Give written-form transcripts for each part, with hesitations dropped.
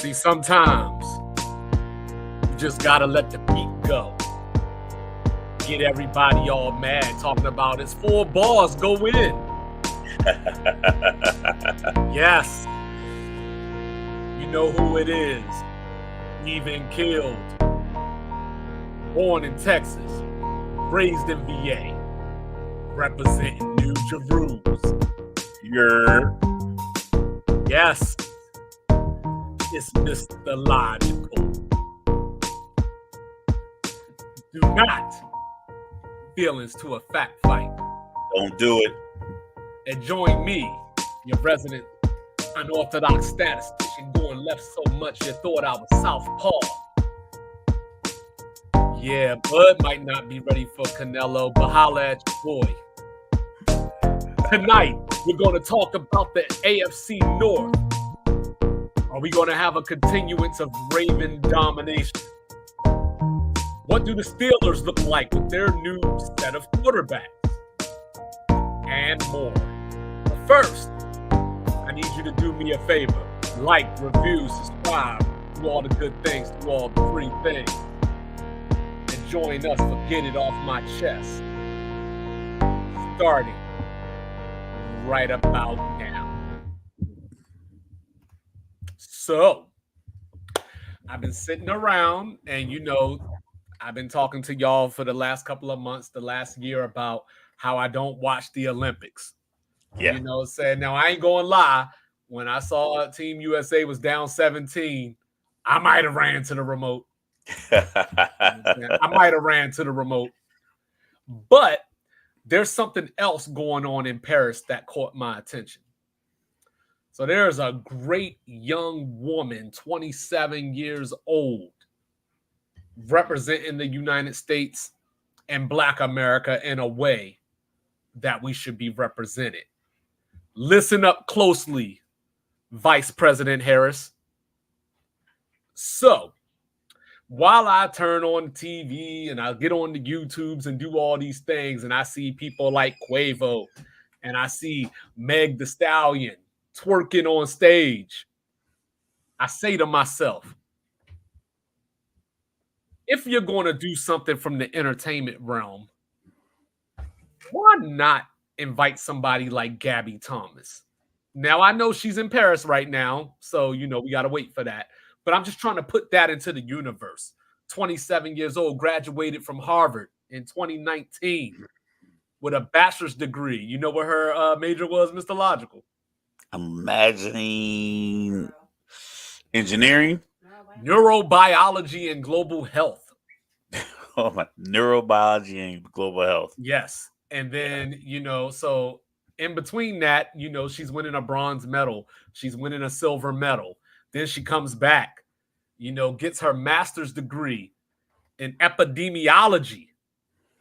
See, sometimes you just gotta let the beat go. Get everybody all mad talking about it's 4 bars, go in. Yes. You know who it is. Even killed. Born in Texas. Raised in VA. Representing New Jerusalem. Yes. It's Mr. Logical. Do not feelings to a fact fight. Don't do it. And join me, your resident unorthodox statistician, going left so much you thought I was southpaw. Yeah, Bud might not be ready for Canelo, but holla at your boy. Tonight, we're going to talk about the AFC North. Are we going to have a continuance of Raven domination? What do the Steelers look like with their new set of quarterbacks? And more. But first, I need you to do me a favor. Like, review, subscribe, do all the good things, do all the free things. And join us for Get It Off My Chest. Starting right about now. So, I've been sitting around and, I've been talking to y'all for the last couple of months, the last year, about how I don't watch the Olympics. Yeah. Saying, now I ain't gonna lie, when I saw Team USA was down 17, I might have ran to the remote. But there's something else going on in Paris that caught my attention. So there's a great young woman, 27 years old, representing the United States and Black America in a way that we should be represented. Listen up closely, Vice President Harris. So, while I turn on TV and I get on the YouTubes and do all these things, and I see people like Quavo, and I see Meg Thee Stallion twerking on stage, I say to myself, if you're going to do something from the entertainment realm, why not invite somebody like Gabby Thomas? Now, I know she's in Paris right now, so, we got to wait for that. But I'm just trying to put that into the universe. 27 years old, graduated from Harvard in 2019 with a bachelor's degree. You know what her major was, Mr. Logical? I'm imagining engineering. Neurobiology and global health. Oh, my neurobiology and global health. Yes. And then, so in between that, she's winning a bronze medal. She's winning a silver medal. Then she comes back, gets her master's degree in epidemiology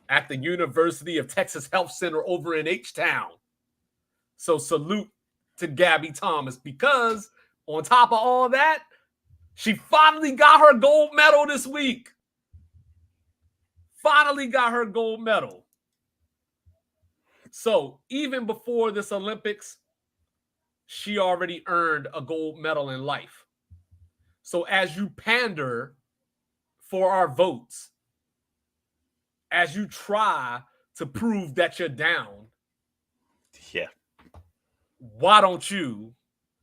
at the University of Texas Health Center over in H-Town. So salute to Gabby Thomas, because on top of all that, she finally got her gold medal this week. Finally got her gold medal. So even before this Olympics, she already earned a gold medal in life. So as you pander for our votes, as you try to prove that you're down, yeah, why don't you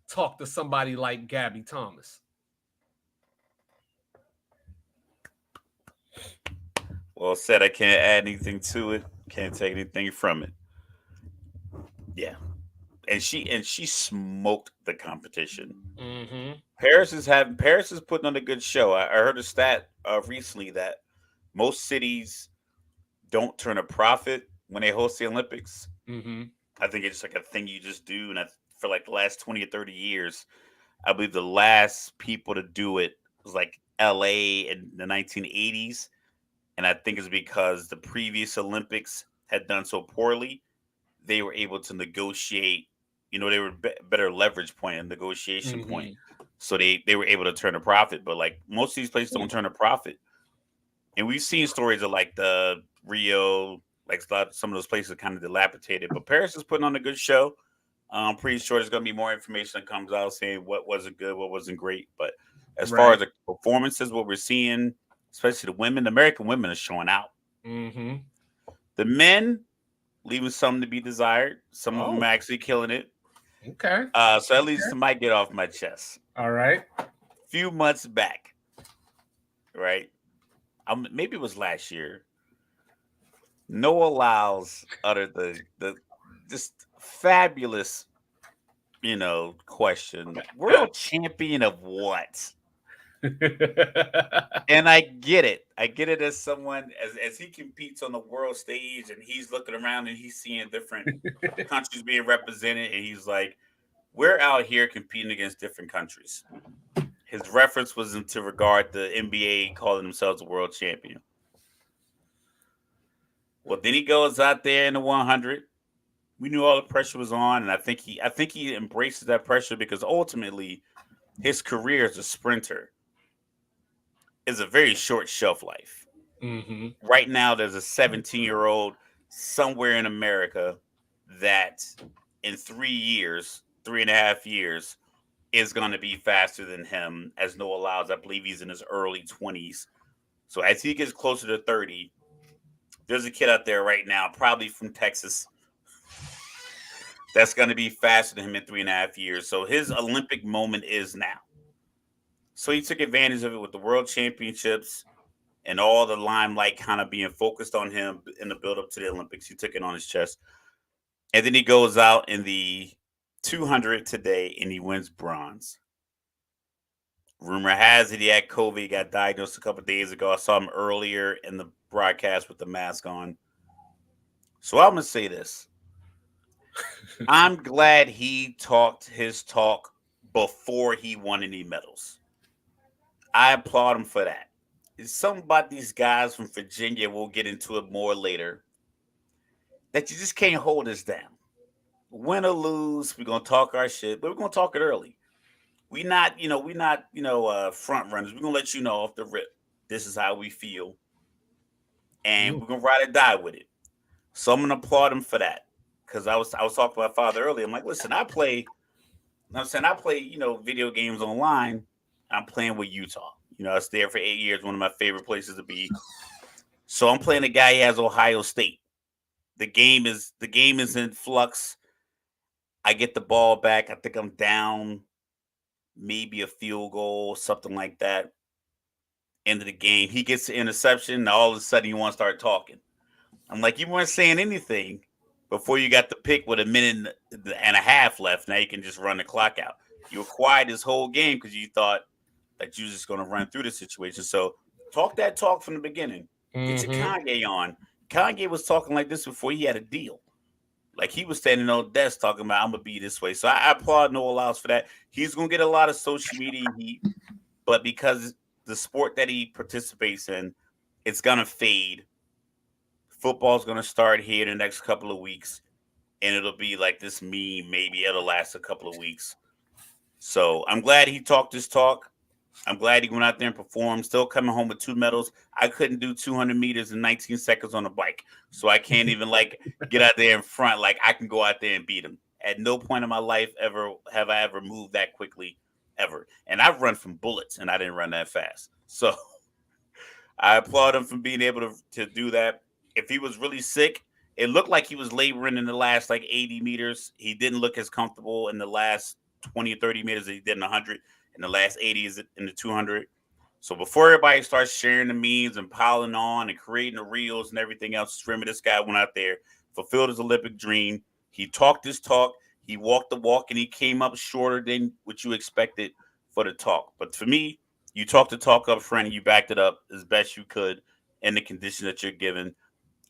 talk to somebody like Gabby Thomas? Well said. I can't add anything to it. Can't take anything from it. Yeah. And she smoked the competition. Mm-hmm. Paris is putting on a good show. I heard a stat recently that most cities don't turn a profit when they host the Olympics. Mm-hmm. I think it's like a thing you just do, and for like the last 20 or 30 years, I believe the last people to do it was like LA in the 1980s, and I think it's because the previous Olympics had done so poorly, they were able to negotiate. They were better leverage point and negotiation point. So they were able to turn a profit. But like most of these places don't turn a profit. And we've seen stories of like the Rio, like some of those places are kind of dilapidated. But Paris is putting on a good show. I'm pretty sure there's going to be more information that comes out saying what wasn't good, what wasn't great. But As far as Right. the performances, what we're seeing, especially the women, the American women are showing out. Mm-hmm. The men leaving something to be desired. Some of them Oh, are actually killing it. okay. So that leads to my get off my chest. All right. Few months back, right? Maybe it was last year. Noah Lyles uttered the just fabulous, question. World champion of what? And I get it. I get it as someone as he competes on the world stage and he's looking around and he's seeing different countries being represented and he's like, we're out here competing against different countries. His reference was to regard the NBA calling themselves a world champion. Well, then he goes out there in the 100. We knew all the pressure was on, and I think he embraces that pressure because ultimately his career as a sprinter is a very short shelf life. Mm-hmm. Right now, there's a 17-year-old somewhere in America that in 3 years, 3.5 years, is going to be faster than him as Noah Lyles. I believe he's in his early 20s. So as he gets closer to 30, there's a kid out there right now, probably from Texas, that's going to be faster than him in 3.5 years. So his Olympic moment is now. So he took advantage of it with the world championships and all the limelight kind of being focused on him in the build up to the Olympics. He took it on his chest. And then he goes out in the 200 today and he wins bronze. Rumor has it he had COVID. He got diagnosed a couple of days ago. I saw him earlier in the broadcast with the mask on. So I'm going to say this. I'm glad he talked his talk before he won any medals. I applaud him for that. It's something about these guys from Virginia, we'll get into it more later, that you just can't hold us down. Win or lose, we're gonna talk our shit, but we're gonna talk it early. We not front runners. We're gonna let you know off the rip. This is how we feel, and Mm. we're gonna ride or die with it. So I'm gonna applaud him for that. Because I was talking to my father earlier. I'm like, listen, I play, video games online. I'm playing with Utah. I was there for 8 years, one of my favorite places to be. So I'm playing a guy who has Ohio State. The game is in flux. I get the ball back. I think I'm down maybe a field goal, something like that. End of the game. He gets the interception, and all of a sudden he wants to start talking. I'm like, you weren't saying anything before you got the pick with a minute and a half left. Now you can just run the clock out. You were quiet this whole game because you thought that you were just going to run through the situation. So talk that talk from the beginning. Get your Mm-hmm. Kanye on. Kanye was talking like this before he had a deal. Like he was standing on the desk talking about I'm gonna be this way. So I applaud Noah Lyles for that. He's gonna get a lot of social media heat, but because the sport that he participates in, it's gonna fade. Football's gonna start here in the next couple of weeks, and it'll be like this meme. Maybe it'll last a couple of weeks. So I'm glad he talked his talk. I'm glad he went out there and performed. Still coming home with 2 medals. I couldn't do 200 meters in 19 seconds on a bike, so I can't even like get out there in front. Like I can go out there and beat him. At no point in my life ever have I ever moved that quickly, ever. And I've run from bullets, and I didn't run that fast. So I applaud him for being able to do that. If he was really sick, it looked like he was laboring in the last like 80 meters. He didn't look as comfortable in the last 20 or 30 meters as he did in 100. In the last 80 is in the 200. So before everybody starts sharing the memes and piling on and creating the reels and everything else, remember this guy went out there, fulfilled his Olympic dream. He talked his talk. He walked the walk, and he came up shorter than what you expected for the talk. But for me, you talked the talk up front and you backed it up as best you could in the condition that you're given.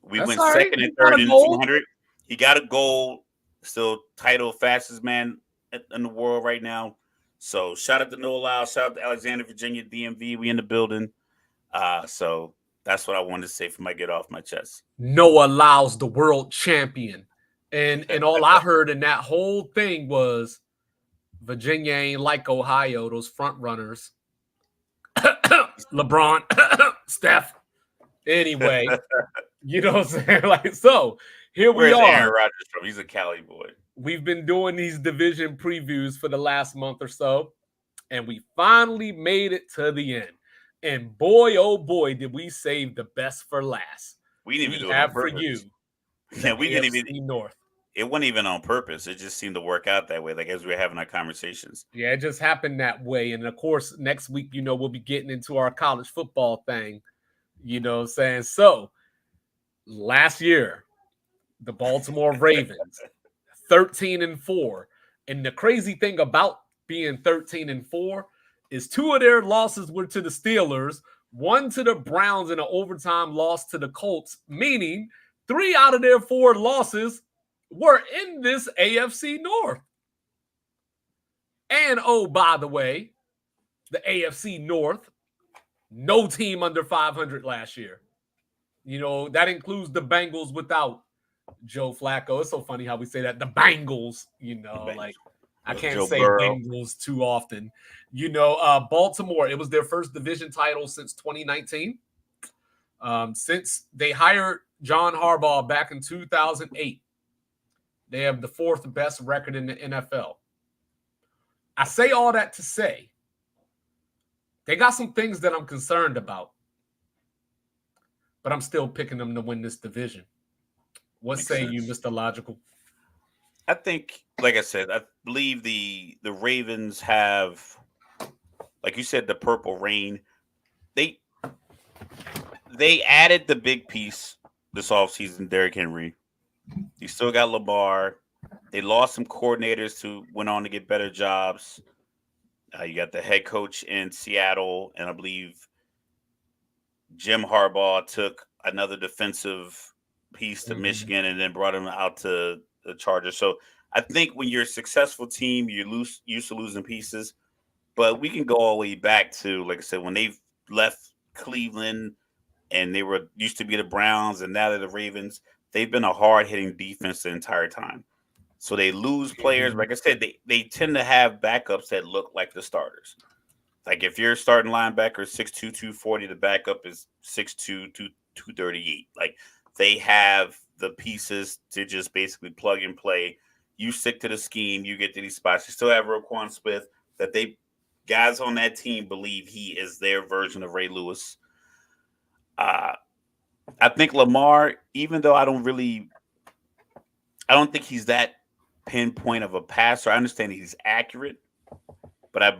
We That's went all right. second and You got third a in the goal. 200. He got a goal, still title fastest man in the world right now. So shout out to Noah Lyles, shout out to Alexander, Virginia, DMV. We in the building. So that's what I wanted to say for my get off my chest. Noah Lyles, the world champion. And all I heard in that whole thing was Virginia ain't like Ohio, those front runners. LeBron, Steph. Anyway, you know what I'm saying? Like, so here we Where's Aaron are. Rodgers from? He's a Cali boy. We've been doing these division previews for the last month or so. and we finally made it to the end. And boy, oh boy, did we save the best for last. We didn't even We do it on have for purpose. you the Yeah, we didn't even. AFC North. It wasn't even on purpose. It just seemed to work out that way, like as we were having our conversations. Yeah, it just happened that way. And of course, next week, we'll be getting into our college football thing, saying. So last year, the Baltimore Ravens, 13-4. And the crazy thing about being 13-4 is 2 of their losses were to the Steelers, 1 to the Browns, and an overtime loss to the Colts, meaning 3 out of their 4 losses were in this AFC North. And oh, by the way, the AFC North, no team under 500 last year. That includes the Bengals without Joe Flacco. It's so funny how we say that. The Bengals, like I can't Joe say Burrow. Bengals too often. Baltimore, it was their first division title since 2019. Since they hired John Harbaugh back in 2008, they have the 4th best record in the NFL. I say all that to say they got some things that I'm concerned about, but I'm still picking them to win this division. What Makes say sense. you, Mr. Logical? I think, like I said, I believe the Ravens have, like you said, the purple rain. They added the big piece this offseason, Derrick Henry. You still got Lamar. They lost some coordinators who went on to get better jobs. You got the head coach in Seattle, and I believe Jim Harbaugh took another defensive piece to Michigan and then brought him out to the Chargers. So I think when you're a successful team, you're used to losing pieces. But we can go all the way back to, like I said, when they left Cleveland and they were used to be the Browns and now they're the Ravens. They've been a hard-hitting defense the entire time. So they lose players. Like I said, they tend to have backups that look like the starters. Like if you're starting linebacker 6'2", 240, the backup is 6'2", 238. Like they have the pieces to just basically plug and play. You stick to the scheme, you get to these spots. You still have Roquan Smith that guys on that team believe he is their version of Ray Lewis. I think Lamar, even though I don't think he's that pinpoint of a passer. I understand he's accurate, but I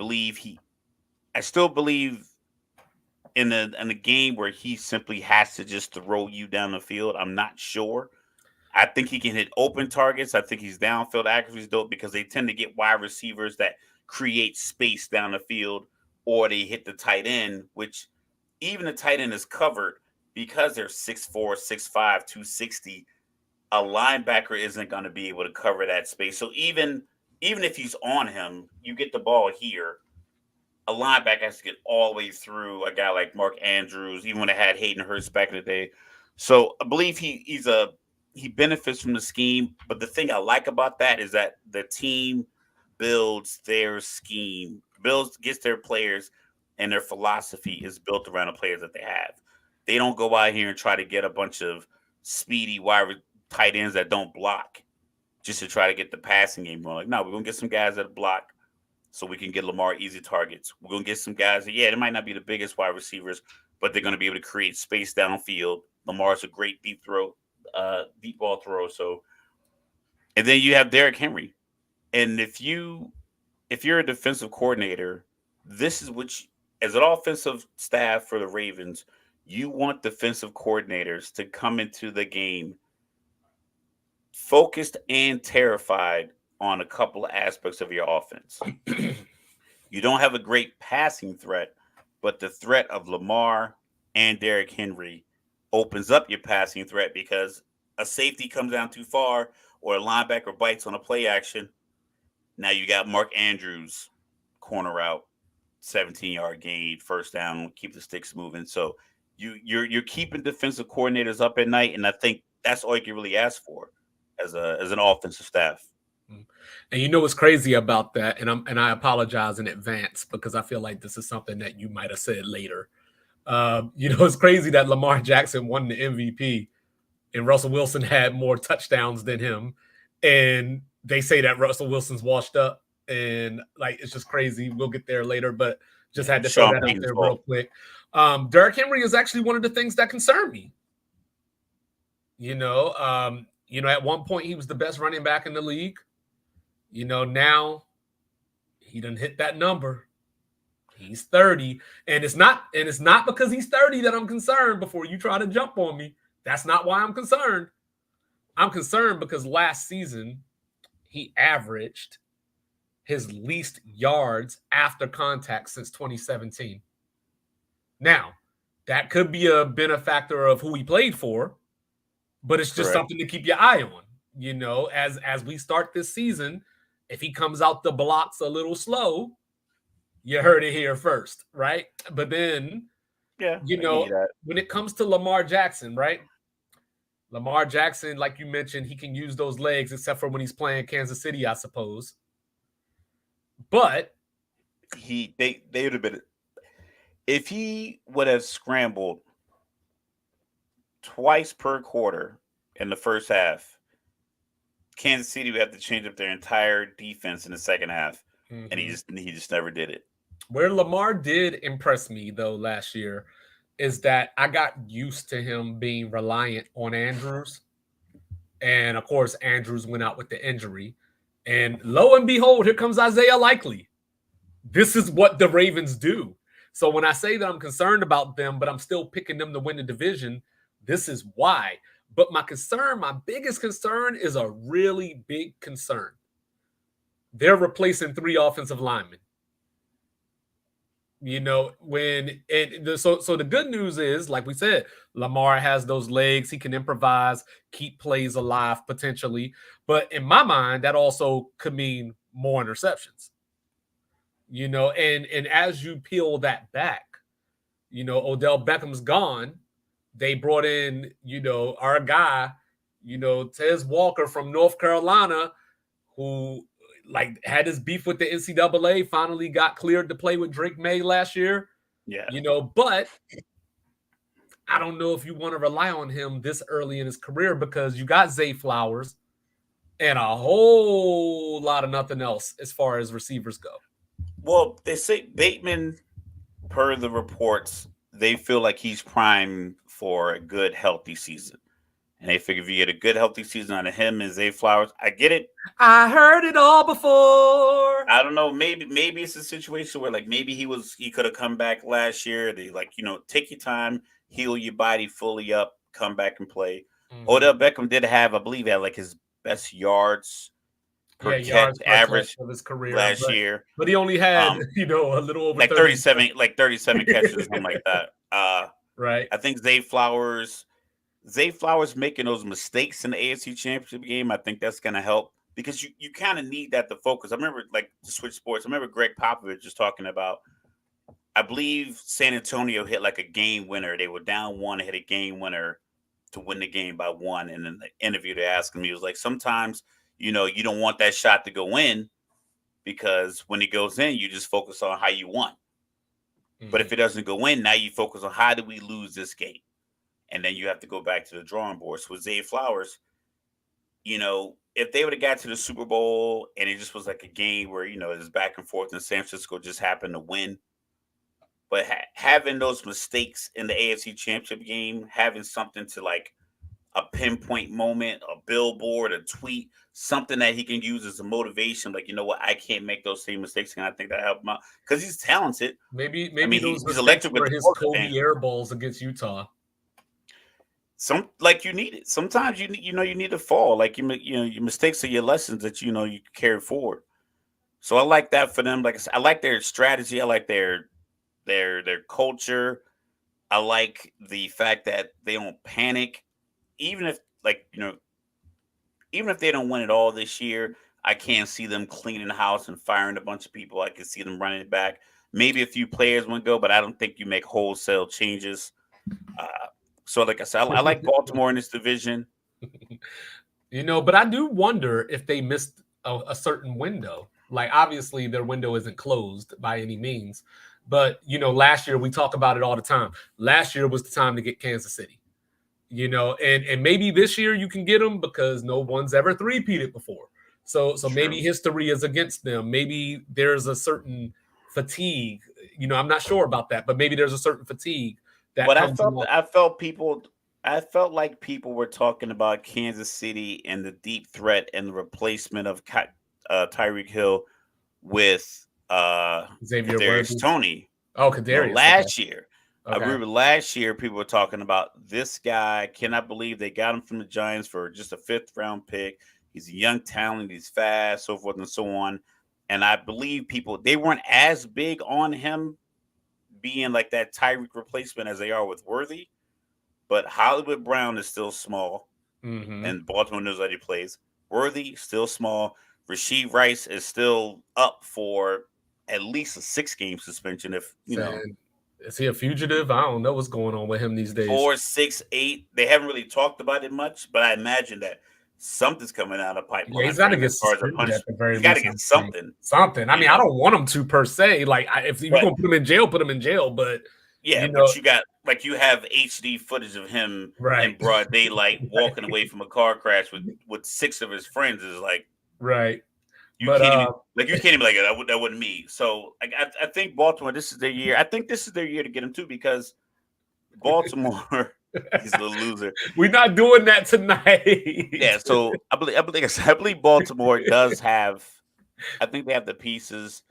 still believe in a game where he simply has to just throw you down the field. I'm not sure. I think he can hit open targets. I think he's downfield accuracy is dope because they tend to get wide receivers that create space down the field, or they hit the tight end, which even the tight end is covered because they're 6'4", 6'5", 260. A linebacker isn't going to be able to cover that space. So even if he's on him, you get the ball here. A linebacker has to get all the way through a guy like Mark Andrews, even when they had Hayden Hurst back in the day. So I believe he benefits from the scheme. But the thing I like about that is that the team builds their scheme, gets their players, and their philosophy is built around the players that they have. They don't go out here and try to get a bunch of speedy wide tight ends that don't block just to try to get the passing game going. Like, no, we're going to get some guys that block so we can get Lamar easy targets. We're going to get some guys that, they might not be the biggest wide receivers, but they're going to be able to create space downfield. Lamar's a great deep ball throw. So, and then you have Derrick Henry. And if you're a defensive coordinator, this is as an offensive staff for the Ravens, you want defensive coordinators to come into the game focused and terrified on a couple of aspects of your offense. You don't have a great passing threat, but the threat of Lamar and Derrick Henry opens up your passing threat because a safety comes down too far or a linebacker bites on a play action. Now you got Mark Andrews corner out, 17-yard gain, first down, keep the sticks moving. So you're keeping defensive coordinators up at night, and I think that's all you can really ask for as an offensive staff. And what's crazy about that, and I apologize in advance because I feel like this is something that you might have said later. It's crazy that Lamar Jackson won the MVP and Russell Wilson had more touchdowns than him. And they say that Russell Wilson's washed up. and like it's just crazy. We'll get there later, but just Yeah, had to throw Sean that out Payton's there real fault. quick. Derrick Henry is actually one of the things that concern me. At one point he was the best running back in the league. Now he done hit that number. He's 30, and it's not because he's 30 that I'm concerned. Before you try to jump on me, that's not why I'm concerned. I'm concerned because last season he averaged his least yards after contact since 2017. Now, that could be a benefactor of who he played for, but it's just Correct. something to keep your eye on. As we start this season, if he comes out the blocks a little slow, you heard it here first, right? But then, Yeah, I give you that. when it comes to Lamar Jackson, right? Lamar Jackson, like you mentioned, he can use those legs, except for when he's playing Kansas City, I suppose. But They would have been, if he would have scrambled twice per quarter in the first half, Kansas City would have to change up their entire defense in the second half, and he just never did it. Where Lamar did impress me though last year is that I got used to him being reliant on Andrews. And of course, Andrews went out with the injury. And lo and behold, here comes Isaiah Likely. This is what the Ravens do. So when I say that I'm concerned about them, but I'm still picking them to win the division, this is why. But my biggest concern is a really big concern. They're replacing 3 offensive linemen. So the good news is, like we said, Lamar has those legs. He can improvise, keep plays alive potentially. But in my mind, that also could mean more interceptions. And as you peel that back, Odell Beckham's gone. They brought in, our guy, Tez Walker from North Carolina, who like had his beef with the NCAA, finally got cleared to play with Drake May last year. Yeah. But I don't know if you want to rely on him this early in his career because you got Zay Flowers and a whole lot of nothing else as far as receivers go. Well, they say Bateman, per the reports, they feel like he's primed for a good, healthy season. And they figure if you get a good, healthy season out of him and Zay Flowers, I get it. I heard it all before. I don't know. Maybe it's a situation where like maybe he could have come back last year. They take your time, heal your body fully up, come back and play. Odell Beckham did have, I believe, had like his best yards per catch average of his career last year. But he only had, a little over like 37 catches or something like that. Right. I think Zay Flowers making those mistakes in the AFC Championship game, I think that's going to help because you kind of need that to focus. I remember, like, to switch sports, I remember Greg Popovich just talking about, I believe San Antonio hit like a game winner. They were down 1 and hit a game winner to win the game by 1. And in the interview, they asked him, he was like, sometimes, you don't want that shot to go in because when it goes in, you just focus on how you won. But if it doesn't go in, now you focus on how do we lose this game? And then you have to go back to the drawing board. So with Zay Flowers, if they would have got to the Super Bowl and it just was like a game where, it was back and forth and San Francisco just happened to win. But having those mistakes in the AFC Championship game, having something to like a pinpoint moment, a billboard, a tweet, something that he can use as a motivation. Like, you know what, I can't make those same mistakes, and I think that helped him out because he's talented. Maybe he's electric with his Kobe air balls against Utah. You need it. Sometimes you need to fall. Like your mistakes are your lessons that you carry forward. So I like that for them. Like I said, I like their strategy. I like their culture. I like the fact that they don't panic. Even if they don't win it all this year, I can't see them cleaning the house and firing a bunch of people. I can see them running it back. Maybe a few players won't go, but I don't think you make wholesale changes. So like I said, I like Baltimore in this division. But I do wonder if they missed a certain window. Like, obviously, their window isn't closed by any means. But, last year, we talk about it all the time. Last year was the time to get Kansas City. And maybe this year you can get them because no one's ever three-peated before. So maybe True. history is against them. Maybe there's a certain fatigue. I'm not sure about that, but maybe there's a certain fatigue that But comes along. I felt like people were talking about Kansas City and the deep threat and the replacement of Tyreek Hill with Xavier Kadarius Worthy. Toney. Oh, Kadarius. Okay. Last year, I Okay. remember last year people were talking about this guy. Cannot believe they got him from the Giants for just a 5th-round pick. He's a young talent. He's fast, so forth and so on. And I believe they weren't as big on him being like that Tyreek replacement as they are with Worthy. But Hollywood Brown is still small, Mm-hmm. and Baltimore knows that he plays. Worthy still small. Rasheed Rice is still up for at least a 6-game suspension. If Saying, is he a fugitive? I don't know what's going on with him these days. 4, 6, 8. They haven't really talked about it much, but I imagine that something's coming out of the Yeah, pipeline he's got for to him get as far as a suspended punch. at the very He's got to least. get something. Something. I mean, I don't want him to per se. Like, if you're But gonna put him in jail, put him in jail. But yeah, but you have HD footage of him in right, broad daylight walking away from a car crash with 6 of his friends is like right. you But can't even like that wouldn't me. So I think Baltimore, this is their year. I think this is their year to get him too, because Baltimore he's a little loser. we're not doing that tonight. Yeah, so I believe Baltimore does have. I think they have the pieces.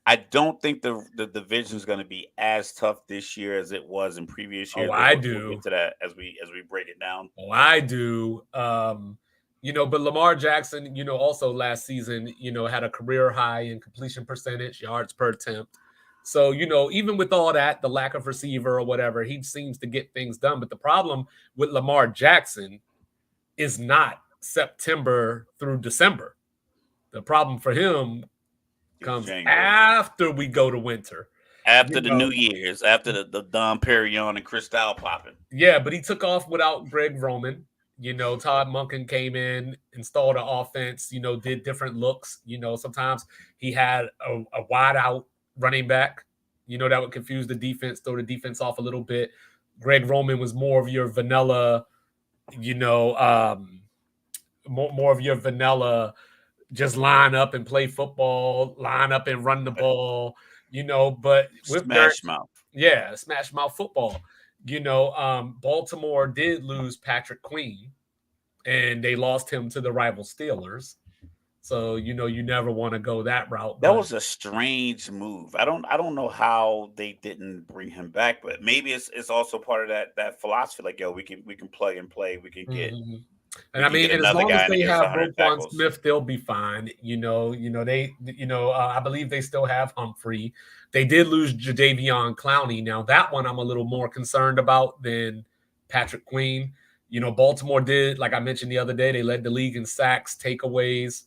I don't think the division is going to be as tough this year as it was in previous years. Oh, But I we'll do. get to that as we break it down. Oh, I do. But Lamar Jackson, also last season, had a career high in completion percentage, yards per attempt. So, even with all that, the lack of receiver or whatever, he seems to get things done. But the problem with Lamar Jackson is not September through December. The problem for him It's comes January. after we go to winter. After the New Year's, after the Dom Perignon and Cristal popping. Yeah, but he took off without Greg Roman. Todd Monken came in, installed an offense, did different looks. Sometimes he had a wide out running back, that would confuse the defense, throw the defense off a little bit. Greg Roman was more of your vanilla, more of your vanilla, just line up and play football, line up and run the ball, but with Derek, Smash mouth. yeah, smash mouth football. Baltimore did lose Patrick Queen, and they lost him to the rival Steelers. So you never want to go that route. That was a strange move. I don't know how they didn't bring him back, but maybe it's also part of that philosophy. Like, yo, we can plug and play. We can get. Mm-hmm. And I mean, and as another long guy as they against have 100 Roquan tackles. Smith, they'll be fine. I believe they still have Humphrey. They did lose Jadeveon Clowney. Now that one I'm a little more concerned about than Patrick Queen. Baltimore did, like I mentioned the other day, they led the league in sacks, takeaways.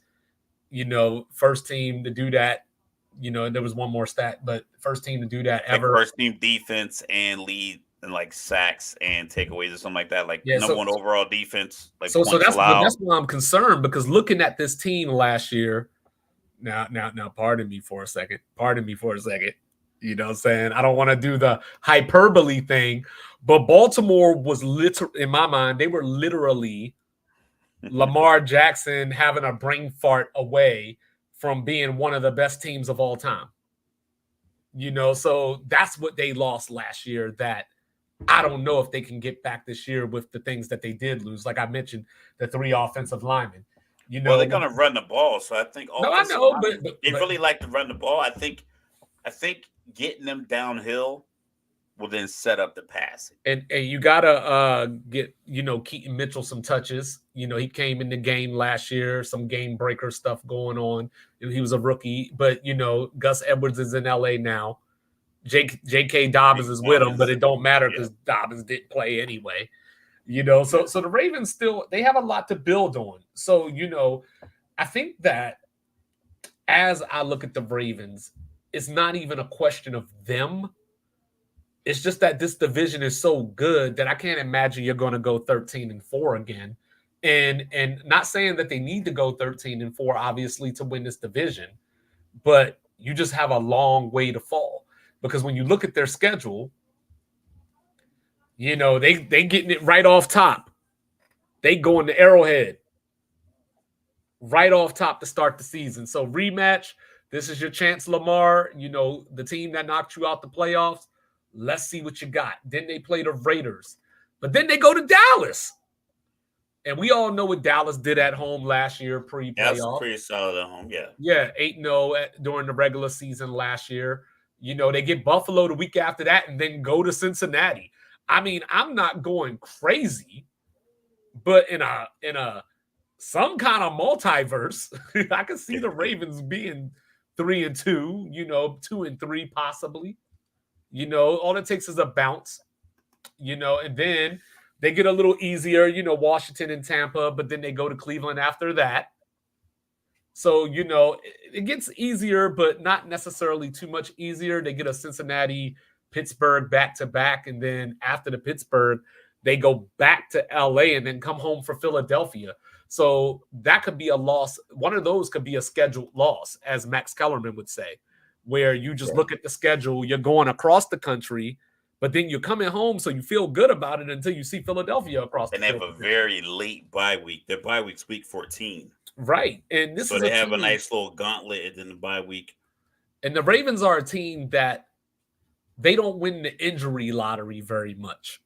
First team to do that. There was one more stat, but first team to do that like ever. First team defense and lead and like sacks and takeaways or something like that. Like number one overall defense. Like so that's allowed. why I'm concerned, because looking at this team last year. Now, pardon me for a second. You know what I'm saying? I don't want to do the hyperbole thing, but Baltimore was in my mind, they were literally Lamar Jackson having a brain fart away from being one of the best teams of all time. So that's what they lost last year, that I don't know if they can get back this year with the things that they did lose. Like I mentioned, the 3 offensive linemen. Well, they're gonna run the ball, so I think I know, but they really like to run the ball. I think getting them downhill will then set up the passing. And you gotta get Keaton Mitchell some touches. He came in the game last year, some game breaker stuff going on. He was a rookie, but Gus Edwards is in LA now. J.K. Dobbins is with him, but it don't matter because Dobbins didn't play anyway. So the Ravens still, they have a lot to build on. So, I think that as I look at the Ravens, it's not even a question of them. It's just that this division is so good that I can't imagine you're going to go 13-4 again. And not saying that they need to go 13-4, obviously, to win this division, but you just have a long way to fall. Because when you look at their schedule, they getting it right off top. They going to Arrowhead. right off top to start the season. So rematch. This is your chance, Lamar. You know, the team that knocked you out the playoffs. Let's see what you got. Then they play the Raiders. But then they go to Dallas. And we all know what Dallas did at home last year Yeah, that's pre-playoff. pretty solid at home. Yeah. Yeah, 8-0 during the regular season last year. You know, they get Buffalo the week after that and then go to Cincinnati. I mean, I'm not going crazy, but in a some kind of multiverse, I can see the Ravens being 3-2, you know, 2-3 possibly. You know, all it takes is a bounce, you know, and then they get a little easier, you know, Washington and Tampa, but then they go to Cleveland after that. So, you know, it gets easier, but not necessarily too much easier. They get a Cincinnati, Pittsburgh back to back. And then after the Pittsburgh, they go back to LA and then come home for Philadelphia. So that could be a loss. One of those could be a scheduled loss, as Max Kellerman would say, where you just look at the schedule, you're going across the country, but then you're coming home. So you feel good about it until you see Philadelphia across And the they have field. a very late bye week. Their bye week's week 14. Right. And this So is they a have a team, nice little gauntlet and then the bye week. and the Ravens are a team that they don't win the injury lottery very much.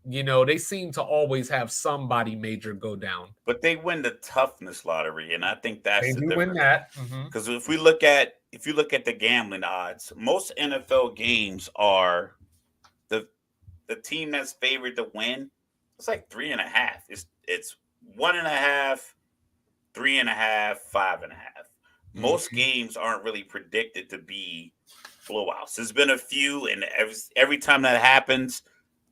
You know, they seem to always have somebody major go down. But they win the toughness lottery, and I think that's They the do win difference. that. Because if you look at the gambling odds, most NFL games are the team that's favored to win. It's like 3.5. It's 1.5, 3.5, 5.5. Most games aren't really predicted to be blowouts. There's been a few, and every time that happens,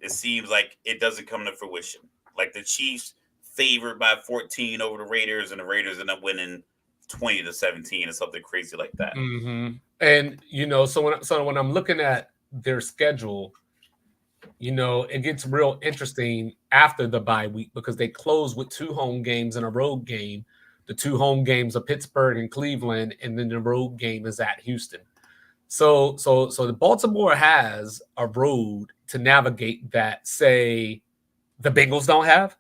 it seems like it doesn't come to fruition. Like the Chiefs favored by 14 over the Raiders, and the Raiders end up winning 20-17 or something crazy like that. And you know, so when I'm looking at their schedule, you know, it gets real interesting after the bye week because they close with 2 home games and a road game. The 2 home games are Pittsburgh and Cleveland, and then the road game is at Houston. So the Baltimore has a road to navigate that, say, the Bengals don't have.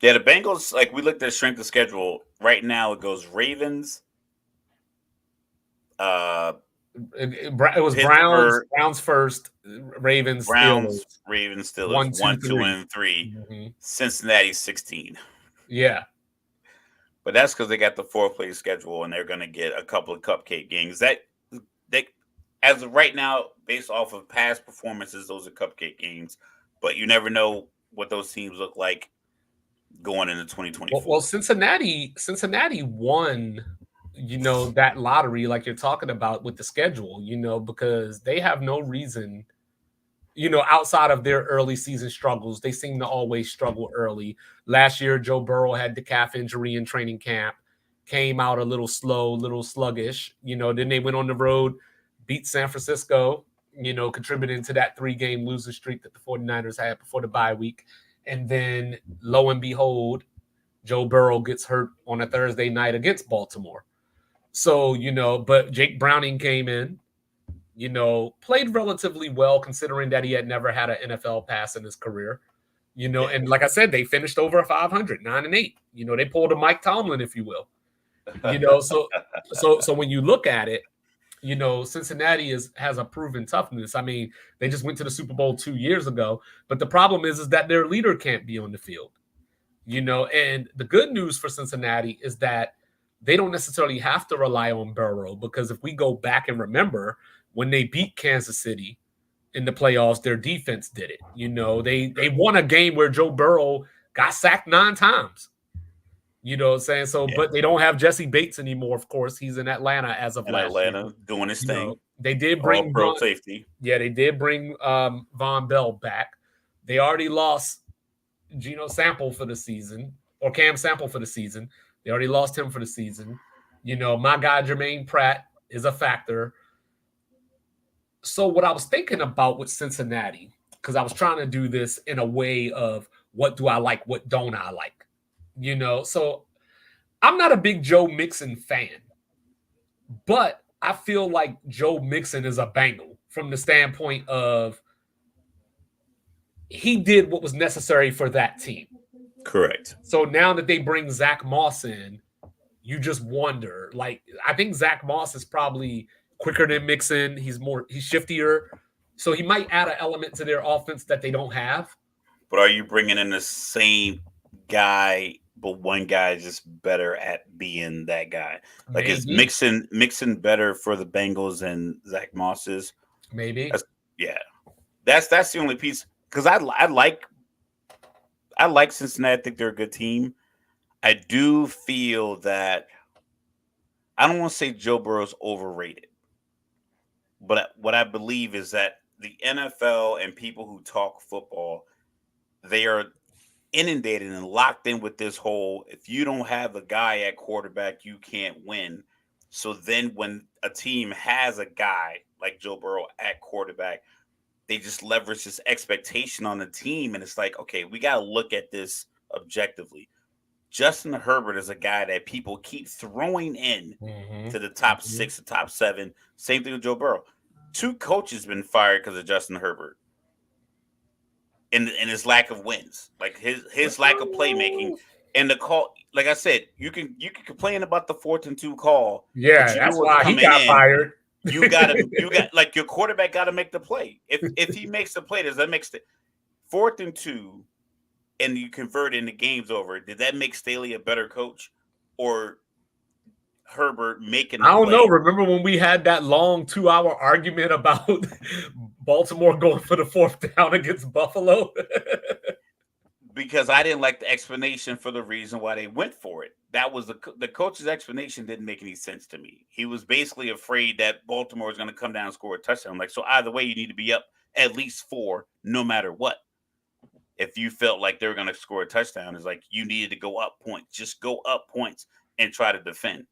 Yeah, the Bengals, like we looked at strength of schedule. Right now it goes Ravens, It was Pittsburgh, Browns first, Ravens, Steelers, Ravens, Steelers, 1, 2, 1, 2, 3. and 3. Mhm. Cincinnati 16. Yeah, But that's because they got the 4-place schedule and they're gonna get a couple of cupcake games. That they as of right now, based off of past performances, those are cupcake games. But you never know what those teams look like going into 2024. well, Cincinnati won, you know, that lottery like you're talking about with the schedule, you know, because they have no reason, you know, outside of their early season struggles. They seem to always struggle early. Last year, Joe Burrow had the calf injury in training camp, came out a little slow, little sluggish. You know, then they went on the road, beat San Francisco, you know, contributing to that 3-game losing streak that the 49ers had before the bye week. And then lo and behold, Joe Burrow gets hurt on a Thursday night against Baltimore. So, you know, but Jake Browning came in, you know, played relatively well considering that he had never had an NFL pass in his career. You know, and like I said, they finished over 500, 9-8. You know, they pulled a Mike Tomlin, if you will. You know, so when you look at it, you know, Cincinnati has a proven toughness. I mean, they just went to the Super Bowl 2 years ago, but the problem is that their leader can't be on the field. You know, and the good news for Cincinnati is that they don't necessarily have to rely on Burrow because if we go back and remember when they beat Kansas City in the playoffs, their defense did it. You know, they won a game where Joe Burrow got sacked 9 times. You know what I'm saying? So, but they don't have Jesse Bates anymore, of course. He's in Atlanta as of in last year. Atlanta doing his You thing. know, they did All bring pro safety. Yeah, they did bring Von Bell back. They already lost Geno Sample for the season, or Cam Sample for the season. They already lost him for the season. You know, my guy Jermaine Pratt is a factor. So what I was thinking about with Cincinnati, because I was trying to do this in a way of what do I like, what don't I like? You know, so I'm not a big Joe Mixon fan, but I feel like Joe Mixon is a Bengal from the standpoint of he did what was necessary for that team. Correct. So now that they bring Zach Moss in, you just wonder. Like, I think Zach Moss is probably quicker than Mixon. He's shiftier. So he might add an element to their offense that they don't have. But are you bringing in the same guy, but one guy is just better at being that guy? Like, is Maybe, Mixon better for the Bengals than Zach Moss is? maybe. That's, yeah, that's the only piece. Because I like Cincinnati. I think they're a good team. I do feel that I don't want to say Joe Burrow's overrated, but what I believe is that the NFL and people who talk football, they are inundated and locked in with this whole if you don't have a guy at quarterback, you can't win. So then when a team has a guy like Joe Burrow at quarterback, they just leverage this expectation on the team. And it's like, okay, we got to look at this objectively. Justin Herbert is a guy that people keep throwing in Mm-hmm. to the top Mm-hmm. 6, the top 7. Same thing with Joe Burrow. 2 coaches been fired because of Justin Herbert and his lack of wins, like his lack of playmaking and the call. Like I said, you can complain about the 4th and 2 call, but Yeah, you know that's what's why he coming got in. fired. You got like your quarterback got to make the play. If he makes the play, does that make 4th and 2 and you convert in the game's over? Did that make Staley a better coach or Herbert making I the don't know. play? Remember when we had that long 2-hour argument about Baltimore going for the 4th down against Buffalo? Because I didn't like the explanation for the reason why they went for it. That was the coach's explanation didn't make any sense to me. He was basically afraid that Baltimore was going to come down and score a touchdown. I'm like, so either way, you need to be up at least 4, no matter what. If you felt like they were going to score a touchdown, it's like you needed to go up points. Just go up points and try to defend.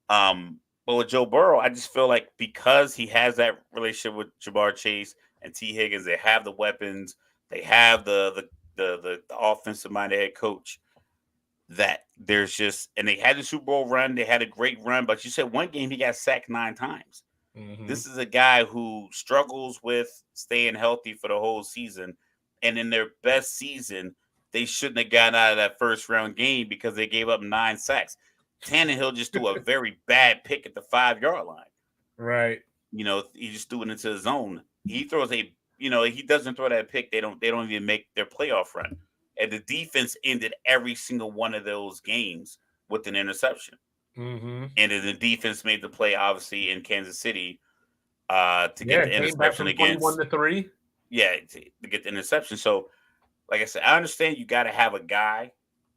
But with Joe Burrow, I just feel like because he has that relationship with Jamar Chase and T. Higgins, they have the weapons, they have the offensive minded head coach. That there's just and they had the Super Bowl run, they had a great run, but you said one game he got sacked 9 times. Mm-hmm. This is a guy who struggles with staying healthy for the whole season, and in their best season, they shouldn't have gotten out of that first round game because they gave up 9 sacks. Tannehill just threw a very bad pick at the 5-yard line. Right. He just threw it into his zone. He throws he doesn't throw that pick. They don't even make their playoff run. And the defense ended every single one of those games with an interception. Mm-hmm. And then the defense made the play, obviously, in Kansas City to get the Came back interception from against. 21-3. Yeah, to get the interception. So, like I said, I understand you got to have a guy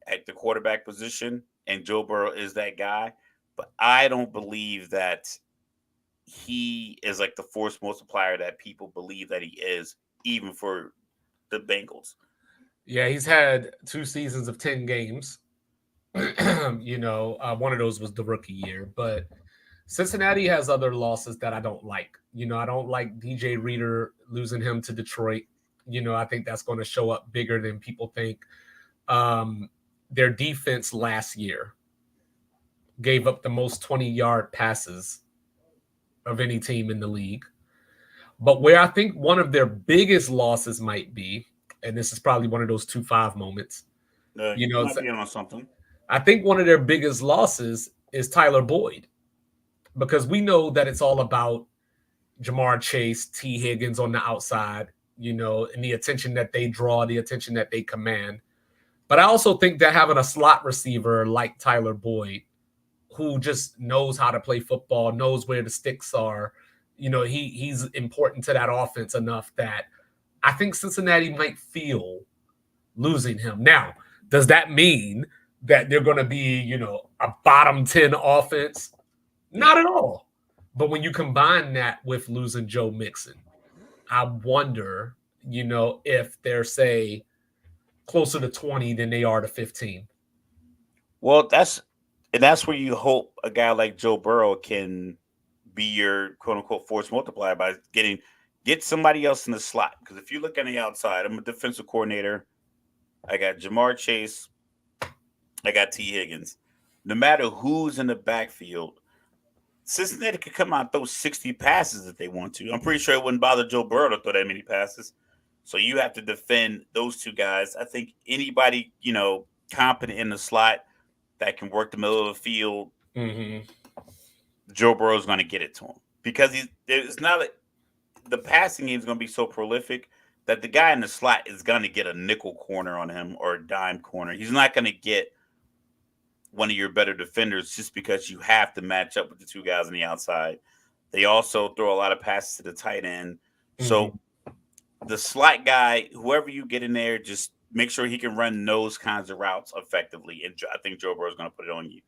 at the quarterback position, and Joe Burrow is that guy. But I don't believe that he is like the force multiplier that people believe that he is, even for the Bengals. Yeah, he's had 2 seasons of 10 games. One of those was the rookie year, but Cincinnati has other losses that I don't like. I don't like DJ Reader losing him to Detroit. I think that's going to show up bigger than people think. Their defense last year gave up the most 20-yard passes of any team in the league. But where I think one of their biggest losses might be, and this is probably one of those 2-5 moments, You might be on something. I think one of their biggest losses is Tyler Boyd, because we know that it's all about Jamar Chase, T. Higgins on the outside, and the attention that they draw, the attention that they command. But I also think that having a slot receiver like Tyler Boyd, who just knows how to play football, knows where the sticks are, he's important to that offense enough that I think Cincinnati might feel losing him. Now, does that mean that they're going to be, a bottom 10 offense? Not at all. But when you combine that with losing Joe Mixon, I wonder, if they're, say, closer to 20 than they are to 15. Well, that's where you hope a guy like Joe Burrow can be your quote unquote force multiplier by get somebody else in the slot. Because if you look on the outside, I'm a defensive coordinator. I got Jamar Chase. I got T. Higgins. No matter who's in the backfield, Cincinnati could come out and throw 60 passes if they want to. I'm pretty sure it wouldn't bother Joe Burrow to throw that many passes. So you have to defend those 2 guys. I think anybody, competent in the slot, that can work the middle of the field, Mm-hmm. Joe Burrow's going to get it to him because it's not like the passing game is going to be so prolific that the guy in the slot is going to get a nickel corner on him or a dime corner. He's not going to get one of your better defenders just because you have to match up with the two guys on the outside. They also throw a lot of passes to the tight end. So the slot guy, whoever you get in there, just make sure he can run those kinds of routes effectively. And I think Joe Burrow is going to put it on you.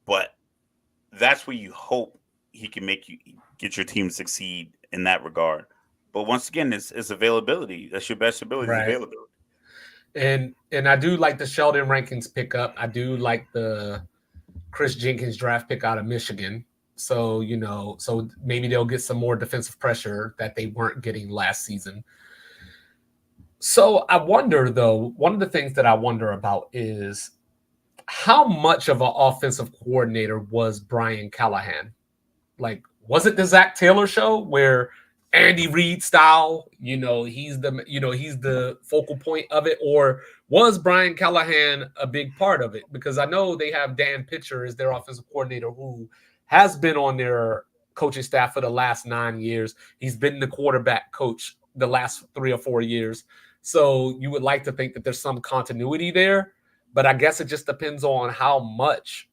But that's where you hope he can make you get your team to succeed in that regard. But once again, it's availability. That's your best ability, Right. availability. And I do like the Sheldon Rankins pickup. I do like the Chris Jenkins draft pick out of Michigan. So, so maybe they'll get some more defensive pressure that they weren't getting last season. So I wonder, though, one of the things that I wonder about is how much of an offensive coordinator was Brian Callahan? Like, was it the Zach Taylor show where Andy Reid style, he's the focal point of it, or was Brian Callahan a big part of it? Because I know they have Dan Pitcher as their offensive coordinator who has been on their coaching staff for the last 9 years. He's been the quarterback coach the last 3 or 4 years. So you would like to think that there's some continuity there, but I guess it just depends on how much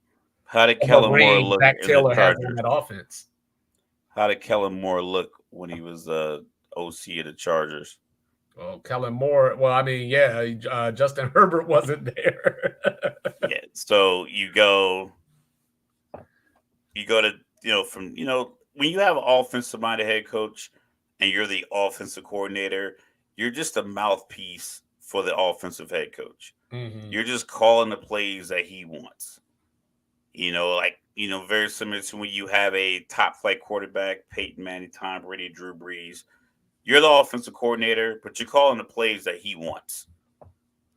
How did Kellen Moore look Zach in the Taylor has on Chargers? that offense. How did Kellen Moore look when he was OC of the Chargers? Oh, Kellen Moore. Well, I mean, yeah, Justin Herbert wasn't there. Yeah. So you go to from when you have an offensive minded head coach and you're the offensive coordinator, you're just a mouthpiece for the offensive head coach. Mm-hmm. You're just calling the plays that he wants. Very similar to when you have a top flight quarterback, Peyton Manning, Tom Brady, Drew Brees. You're the offensive coordinator, but you're calling the plays that he wants.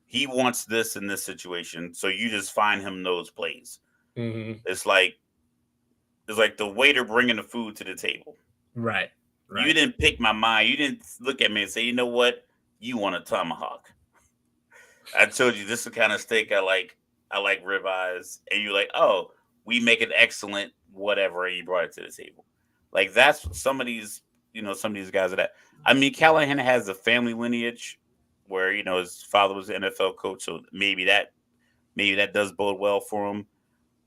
He wants this in this situation, so you just find him those plays. Mm-hmm. It's like the waiter bringing the food to the table. Right. You didn't pick my mind. You didn't look at me and say, you know what? You want a tomahawk. I told you this is the kind of steak I like. I like ribeyes. And you're like, oh, we make it excellent, whatever. And you brought it to the table. Like that's what some of these guys are that. I mean, Callahan has a family lineage where, his father was an NFL coach. So maybe that does bode well for him.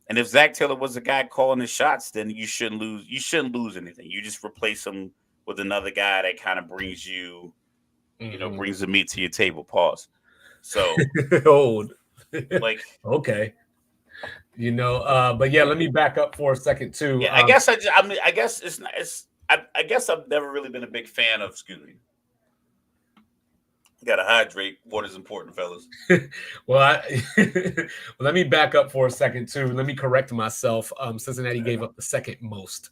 And if Zach Taylor was the guy calling the shots, then you shouldn't lose. You shouldn't lose anything. You just replace him with another guy that kind of brings you, brings the meat to your table. Pause. So old. Like okay. But yeah, let me back up for a second too. Yeah, I guess it's not. I guess I've never really been a big fan of. Excuse me. You gotta hydrate. Water's important, fellas. Well, let me back up for a second too. Let me correct myself. Cincinnati gave up the second most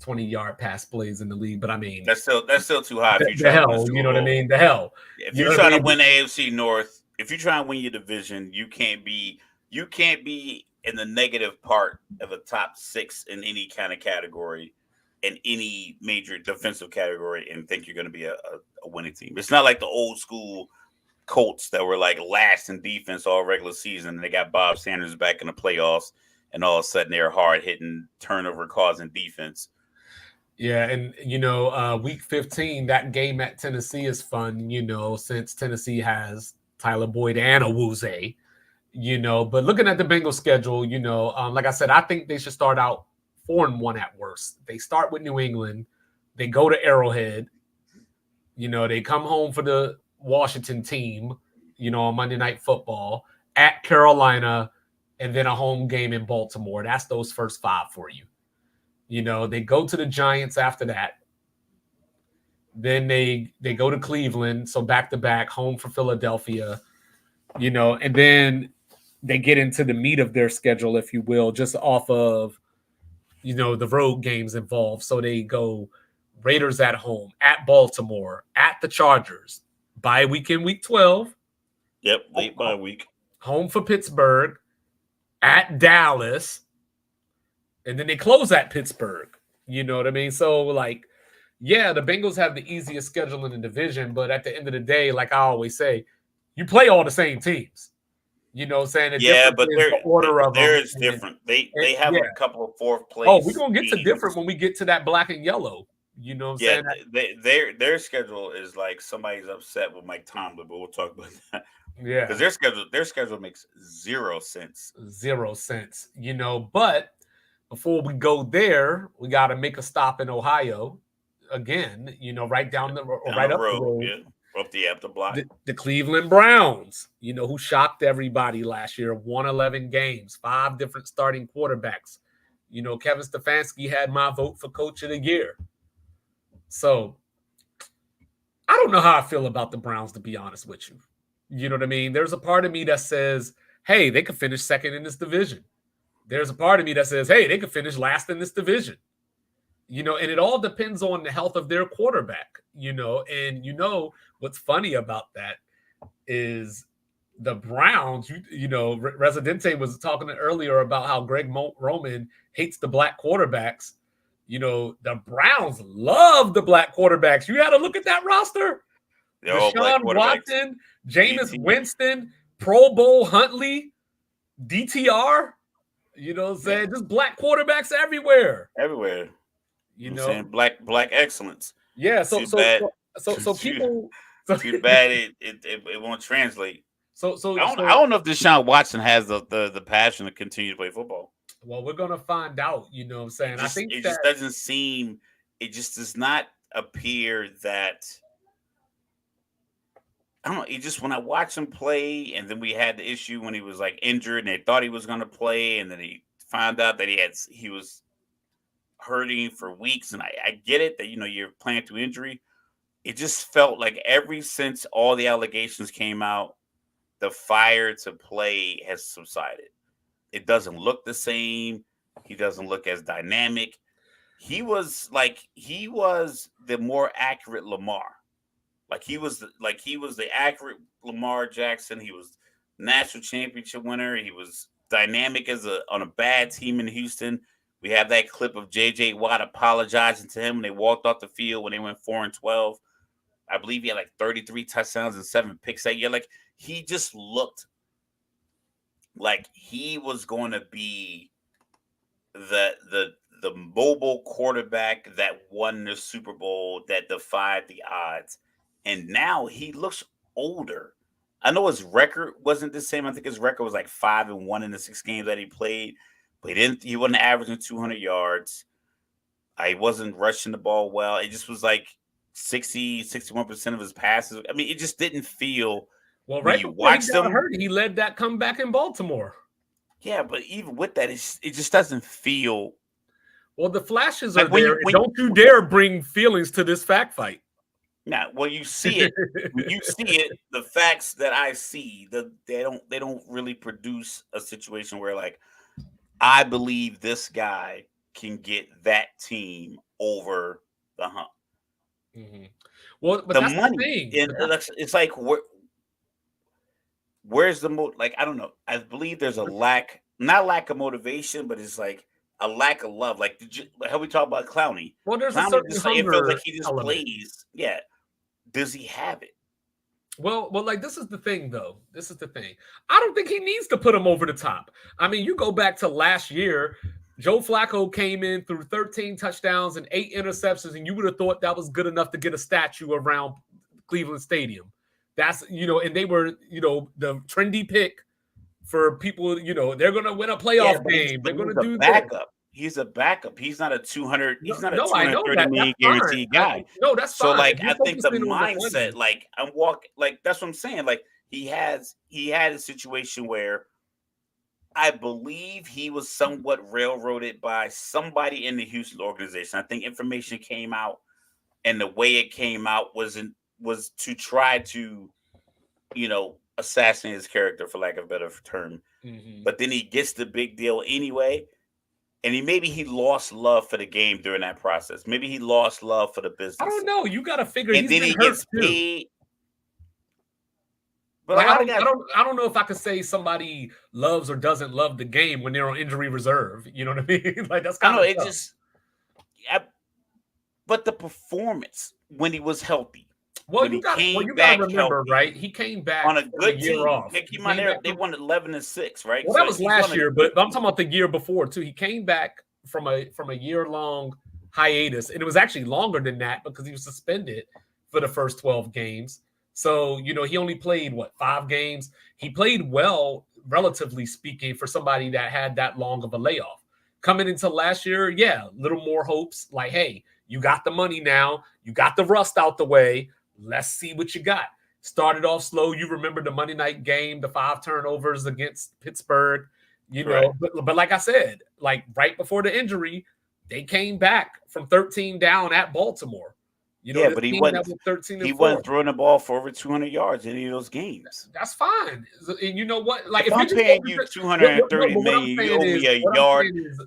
20-yard pass plays in the league, but I mean that's still too high. If you hell, what I mean? The hell. If you're trying to win AFC North, if you're trying to win your division, you can't be in the negative part of a top 6 in any kind of category, in any major defensive category, and think you're going to be a winning team. It's not like the old school Colts that were like last in defense all regular season. And they got Bob Sanders back in the playoffs, and all of a sudden they're hard hitting, turnover causing defense. Yeah, and week 15, that game at Tennessee is fun, since Tennessee has Tyler Boyd and Awuzie, but looking at the Bengals schedule, like I said, I think they should start out 4-1 at worst. They start with New England, they go to Arrowhead, they come home for the Washington team, on Monday Night Football, at Carolina, and then a home game in Baltimore. That's those first 5 for you. They go to the Giants after that. Then they go to Cleveland, so back-to-back, home for Philadelphia, and then they get into the meat of their schedule, if you will, just off of, the road games involved. So they go Raiders at home, at Baltimore, at the Chargers, bye week in week 12. Yep, late bye week. Home for Pittsburgh, at Dallas, and then they close at Pittsburgh. You know what I mean? So, yeah, the Bengals have the easiest schedule in the division, but at the end of the day, like I always say, you play all the same teams. You know what I'm saying? The Yeah, difference but is the order of there them. is different. And They have yeah. a couple of fourth Oh, we're place gonna get to different teams. when we get to that black and yellow. You know what I'm Yeah, saying? their schedule is like somebody's upset with Mike Tomlin, but we'll talk about that because Yeah, their schedule makes zero sense. 0 cents. You know, but before we go there, we got to make a stop in Ohio again. You know, right down the or Down the right up the road, road. yeah, up the block. The Cleveland Browns, you know, who shocked everybody last year, won 11 games, 5 different starting quarterbacks. You know, Kevin Stefanski had my vote for coach of the year. So I don't know how I feel about the Browns, to be honest with you. You know what I mean? There's a part of me that says, hey, they could finish second in this division. There's a part of me that says, hey, they could finish last in this division. You know, and it all depends on the health of their quarterback, you know. And you know what's funny about that is the Browns, you know, Residente was talking earlier about how Greg Roman hates the black quarterbacks. You know, the Browns love the black quarterbacks. You got to look at that roster. They're all black Deshaun quarterbacks. Watson, Jameis DT, Winston, Pro Bowl Huntley, DTR. You know what I'm yeah, saying? Just black quarterbacks everywhere. everywhere. You I'm know? saying black excellence. Yeah. Too bad. So Too, people. So, too bad it won't translate. so so I so don't know if Deshaun Watson has the passion to continue to play football. well, we're gonna find out. You know what I'm saying? I think It that just doesn't seem. It just does not appear that. I don't know. It just when I watch him play, and then we had the issue when he was like injured, and they thought he was going to play, and then he found out that he was hurting for weeks. And I get it that you're playing through injury. It just felt like ever since all the allegations came out, the fire to play has subsided. It doesn't look the same. He doesn't look as dynamic. He was the more accurate Lamar. He was the accurate Lamar Jackson. He was national championship winner. He was dynamic on a bad team in Houston. We have that clip of J.J. Watt apologizing to him when they walked off the field when they went 4-12. I believe he had like 33 touchdowns and 7 picks that year. Like he just looked like he was going to be the mobile quarterback that won the Super Bowl that defied the odds. And now he looks older. I know his record wasn't the same. I think his record was like 5-1 in the 6 games that he played, but he wasn't averaging 200 yards. He wasn't rushing the ball well. It just was like 61% of his passes. I mean, it just didn't feel well, when right you before he watched got him. hurt, he led that comeback in Baltimore. Yeah, but even with that, it just doesn't feel. Well, the flashes Like are there, and don't you dare bring feelings to this fact fight. Now, when you see it, the facts that I see, they don't really produce a situation where like I believe this guy can get that team over the hump. Mm-hmm. Well, but The that's money, the thing. it's like where's the like I don't know. I believe there's a not lack of motivation, but it's like a lack of love. Like how we talk about Clowney. Well, there's a Clowney certain just like it feels like hunger he just element. plays. Yeah. Does he have it? Well, like this is the thing, though. This is the thing. I don't think he needs to put him over the top. I mean, you go back to last year, Joe Flacco came in through 13 touchdowns and 8 interceptions, and you would have thought that was good enough to get a statue around Cleveland Stadium. That's, and they were, the trendy pick for people, they're going to win a playoff game. They're going to do backup. this. He's a backup. He's not a 200. He's not a I know 230 that. million guaranteed guy. No, that's so fine. like I think the mindset, like I'm walking, like that's what I'm saying. Like he had a situation where I believe he was somewhat railroaded by somebody in the Houston organization. I think information came out, and the way it came out was to try to, assassinate his character, for lack of a better term. Mm-hmm. But then he gets the big deal anyway. And maybe he lost love for the game during that process. Maybe he lost love for the business. I don't know. You got to figure. And then he gets paid. But like, I don't know if I could say somebody loves or doesn't love the game when they're on injury reserve. You know what I mean? Like that's kind of tough. But the performance when he was healthy, Well, when you he got came you got to back remember, healthy right? He came back on a from a good year team. off. They He came out came there, back they from, won 11-6, right? well, So that was he's on last a year, good but I'm team. talking about the year before too. He came back from a year-long hiatus, and it was actually longer than that because he was suspended for the first 12 games. So, he only played 5 games. He played well, relatively speaking, for somebody that had that long of a layoff. Coming into last year, yeah, a little more hopes. Like, hey, you got the money now, you got the rust out the way. Let's see what you got. Started off slow. You remember the Monday night game, the 5 turnovers against Pittsburgh. Correct. But like I said, like right before the injury, they came back from 13 down at Baltimore. Yeah, This but he team that wasn't was 13 he and 4. wasn't throwing the ball for over 200 yards in any of those games. That's fine. And you know what? Like, If if you're I'm just paying you no, 230 but million,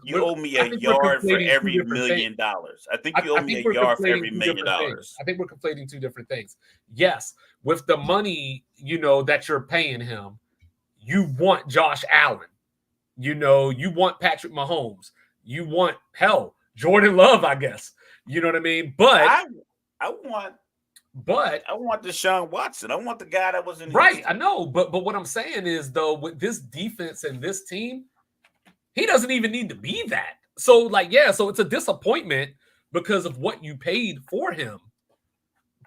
you owe me a I think we're yard for conflating two every different things. $1,000,000. I think you owe I me think a we're yard for conflating every two million different things. dollars. I think we're conflating two different things. Yes, with the money, that you're paying him, you want Josh Allen. You want Patrick Mahomes. You want, hell, Jordan Love, I guess. You know what I mean? But I want but I want Deshaun Watson. I want the guy that was in right, I Houston. know. But what I'm saying is, though, with this defense and this team, he doesn't even need to be that. So, like, yeah, so it's a disappointment because of what you paid for him.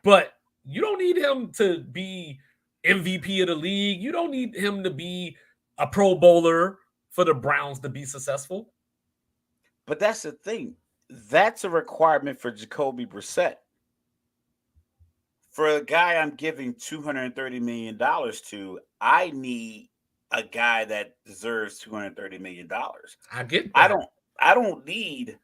But you don't need him to be MVP of the league. You don't need him to be a Pro Bowler for the Browns to be successful. But that's the thing. That's a requirement for Jacoby Brissett. For a guy I'm giving $230 million to, I need a guy that deserves $230 million. I get I that. don't I don't need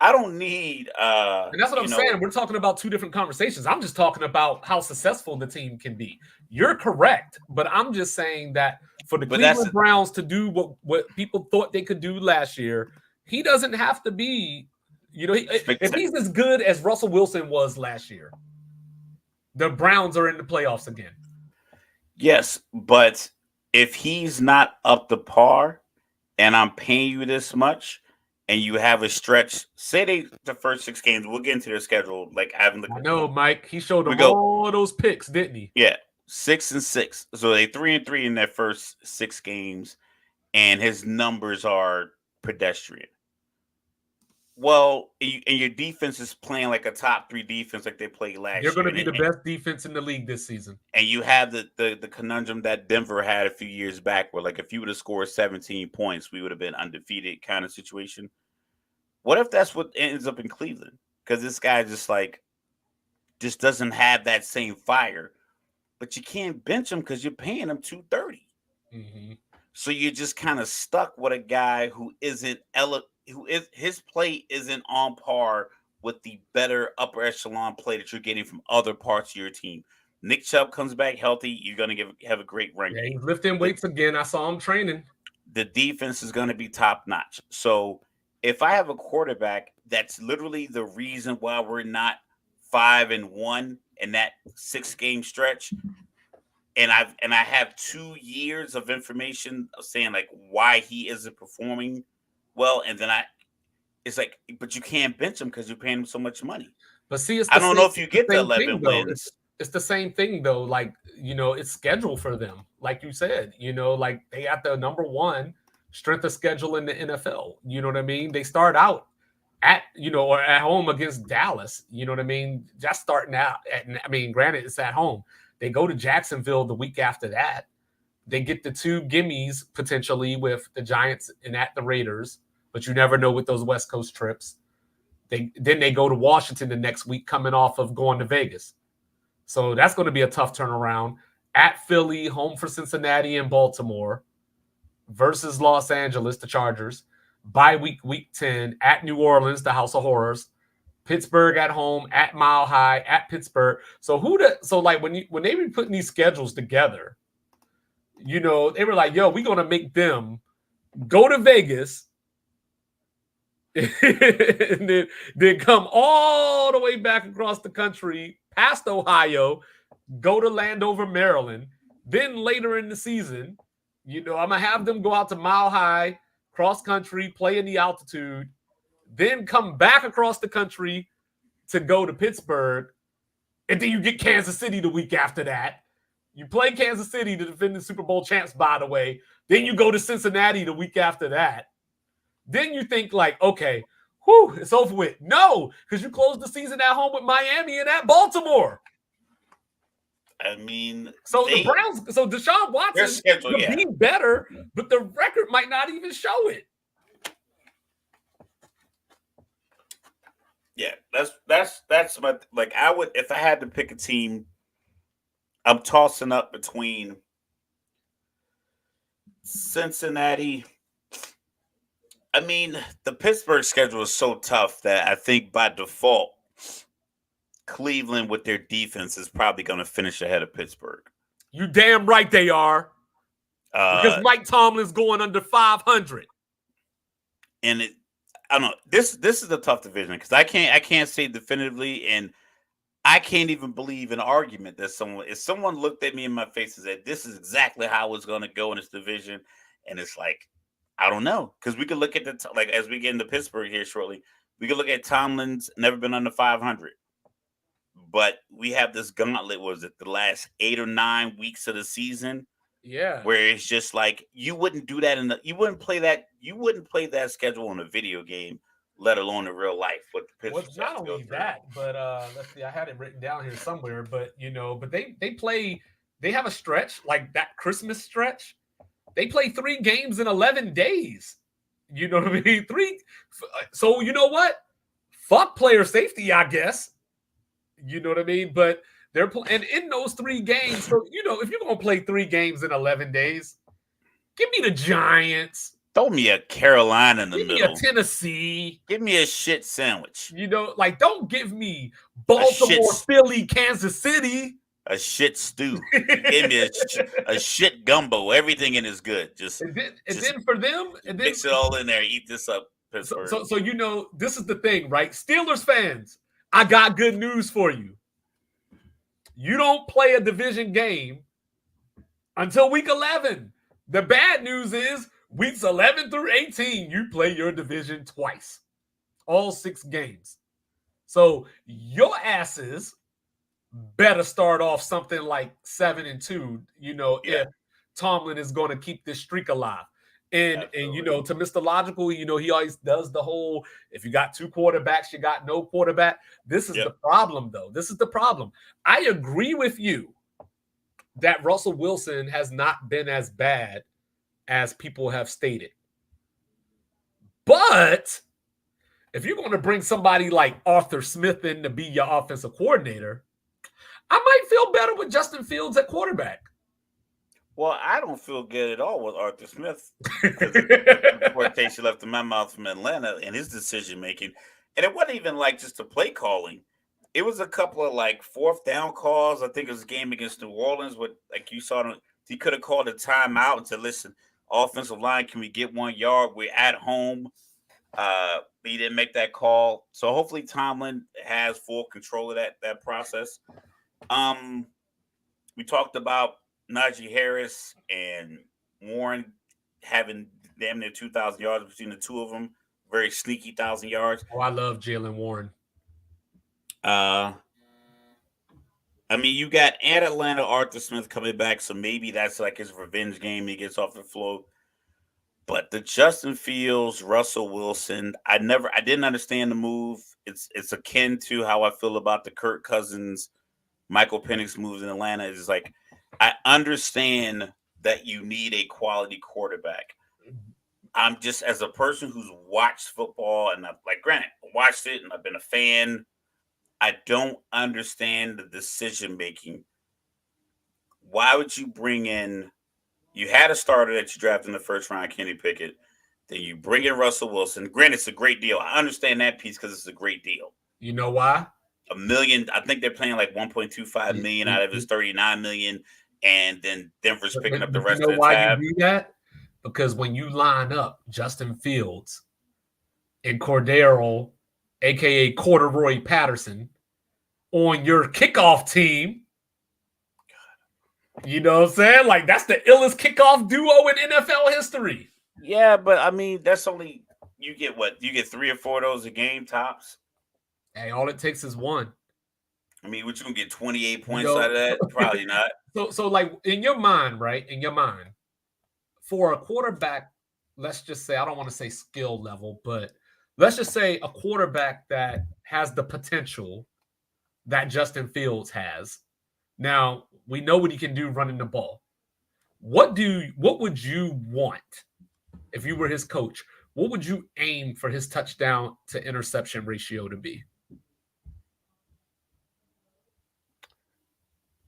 I don't need And that's what I'm saying. We're talking about two different conversations. I'm just talking about how successful the team can be. You're correct, but I'm just saying that for the but that's Cleveland Browns to do what people thought they could do last year, he doesn't have to be, if he's as good as Russell Wilson was last year, the Browns are in the playoffs again. Yes, but if he's not up to par and I'm paying you this much and you have a stretch, say the first 6 games, we'll get into their schedule. Like I haven't looked. I know, Mike. He showed them go, all those picks, didn't he? Yeah, 6-6. So they 3-3 in their first 6 games, and his numbers are pedestrian. Well, and your defense is playing like a top 3 defense like they played last year. They're going to be the best defense in the league this season. And you have the conundrum that Denver had a few years back where, like, if you would have scored 17 points, we would have been undefeated kind of situation. What if that's what ends up in Cleveland? Because this guy just doesn't have that same fire. But you can't bench him because you're paying him $230. Mm-hmm. So you're just kind of stuck with a guy who his play isn't on par with the better upper echelon play that you're getting from other parts of your team. Nick Chubb comes back healthy, you're going to have a great run game. He's lifting weights again. I saw him training. The defense is going to be top notch. So if I have a quarterback that's literally the reason why we're not 5-1 in that 6-game stretch, and I have 2 years of information saying like why he isn't performing well, and then it's like, but you can't bench him because you're paying him so much money. But see, I don't know if you get the 11 wins. It's the same thing though. Like, it's scheduled for them. Like you said, like they got the number 1 strength of schedule in the NFL. You know what I mean? They start out at, or at home against Dallas. You know what I mean? Just starting out. Granted, it's at home. They go to Jacksonville the week after that. They get the 2 gimmies potentially with the Giants and at the Raiders, but you never know with those West Coast trips. Then they go to Washington the next week coming off of going to Vegas. So that's going to be a tough turnaround. At Philly, home for Cincinnati and Baltimore versus Los Angeles, the Chargers. Bye week 10 at New Orleans, the House of Horrors. Pittsburgh at home, at Mile High, at Pittsburgh. So when they were putting these schedules together, they were like, yo, we're going to make them go to Vegas and then come all the way back across the country, past Ohio, go to Landover, Maryland. Then later in the season, I'm going to have them go out to Mile High, cross country, play in the altitude, then come back across the country to go to Pittsburgh And then you get Kansas City the week after that. You play Kansas City, the defending Super Bowl champs, by the way. Then you go to Cincinnati the week after that. Then you think like, okay, whew, it's over with. No, because you closed the season at home with Miami and at Baltimore. I mean, so the Browns, so Deshaun Watson could be better, but the record might not even show it. Yeah, that's my, like, I would, if I had to pick a team, I'm tossing up between Cincinnati. I mean, the Pittsburgh schedule is so tough that I think by default, Cleveland with their defense is probably going to finish ahead of Pittsburgh. You damn right they are. Because Mike Tomlin's going under 500. And I don't know. This is a tough division because I can't say definitively, and I can't even believe an argument that if someone looked at me in my face and said this is exactly how it's going to go in this division, and it's like, I don't know, because we could look at as we get into Pittsburgh here shortly, we could look at Tomlin's never been under 500, but we have this gauntlet. Was it the last 8 or 9 weeks of the season? Yeah, where it's just like you wouldn't do that you wouldn't play that schedule in a video game, let alone in real life. What the Pittsburgh not only that, but let's see, I had it written down here somewhere. But they have a stretch like that Christmas stretch. They play 3 games in 11 days. You know what I mean? 3. So you know what? Fuck player safety, I guess. You know what I mean? But they're and in those 3 games, so if you're gonna play 3 games in 11 days, give me the Giants. Throw me a Carolina in the middle. Give me a Tennessee. Give me a shit sandwich. Don't give me Baltimore, Philly, Kansas City. A shit stew. Give me a shit gumbo. Everything in is good. Then for them, mix it all in there. Eat this up, Pittsburgh. So this is the thing, right? Steelers fans, I got good news for you. You don't play a division game until week 11. The bad news is weeks 11 through 18, you play your division twice, all 6 games. So your asses better start off something like 7-2, if Tomlin is going to keep this streak alive. And to Mr. Logical, he always does the whole, if you got 2 quarterbacks, you got no quarterback. This is the problem, though. This is the problem. I agree with you that Russell Wilson has not been as bad as people have stated. But if you're going to bring somebody like Arthur Smith in to be your offensive coordinator, I might feel better with Justin Fields at quarterback. Well, I don't feel good at all with Arthur Smith. The quotation left in my mouth from Atlanta and his decision making. And it wasn't even like just the play calling. It was a couple of like 4th down calls. I think it was a game against New Orleans where, like you saw, he could have called a timeout and said, listen, offensive line, can we get 1 yard? We're at home. He didn't make that call. So hopefully Tomlin has full control of that process. We talked about Najee Harris and Warren having damn near 2,000 yards between the 2 of them. Very sneaky 1,000 yards. Oh, I love Jalen Warren. I mean, you got at Atlanta Arthur Smith coming back, so maybe that's like his revenge game. He gets off the floor. But the Justin Fields, Russell Wilson, I didn't understand the move. It's akin to how I feel about the Kirk Cousins, Michael Penix moves in Atlanta. It's like, I understand that you need a quality quarterback. I'm just, as a person who's watched football, and I've, granted, watched it and I've been a fan, I don't understand the decision making. Why would you bring in? You had a starter that you drafted in the 1st round, Kenny Pickett. Then you bring in Russell Wilson. Granted, it's a great deal. I understand that piece because it's a great deal. You know why? $1 million. I think they're playing like $1.25 million out of his $39 million, and then Denver's picking up the rest of the tab. Why you do that? Because when you line up Justin Fields and Cordero, aka Corduroy Patterson, on your kickoff team, you know what I'm saying? Like, that's the illest kickoff duo in NFL history. Yeah, but I mean, that's only, you get 3 or 4 of those a game tops. Hey, all it takes is 1. I mean, what you gonna get 28 You points out know, of that? Probably not. so like in your mind, right? In your mind, for a quarterback, let's just say I don't want to say skill level, but let's just say a quarterback that has the potential that Justin Fields has. Now we know what he can do running the ball. What would you want if you were his coach? What would you aim for his touchdown to interception ratio to be?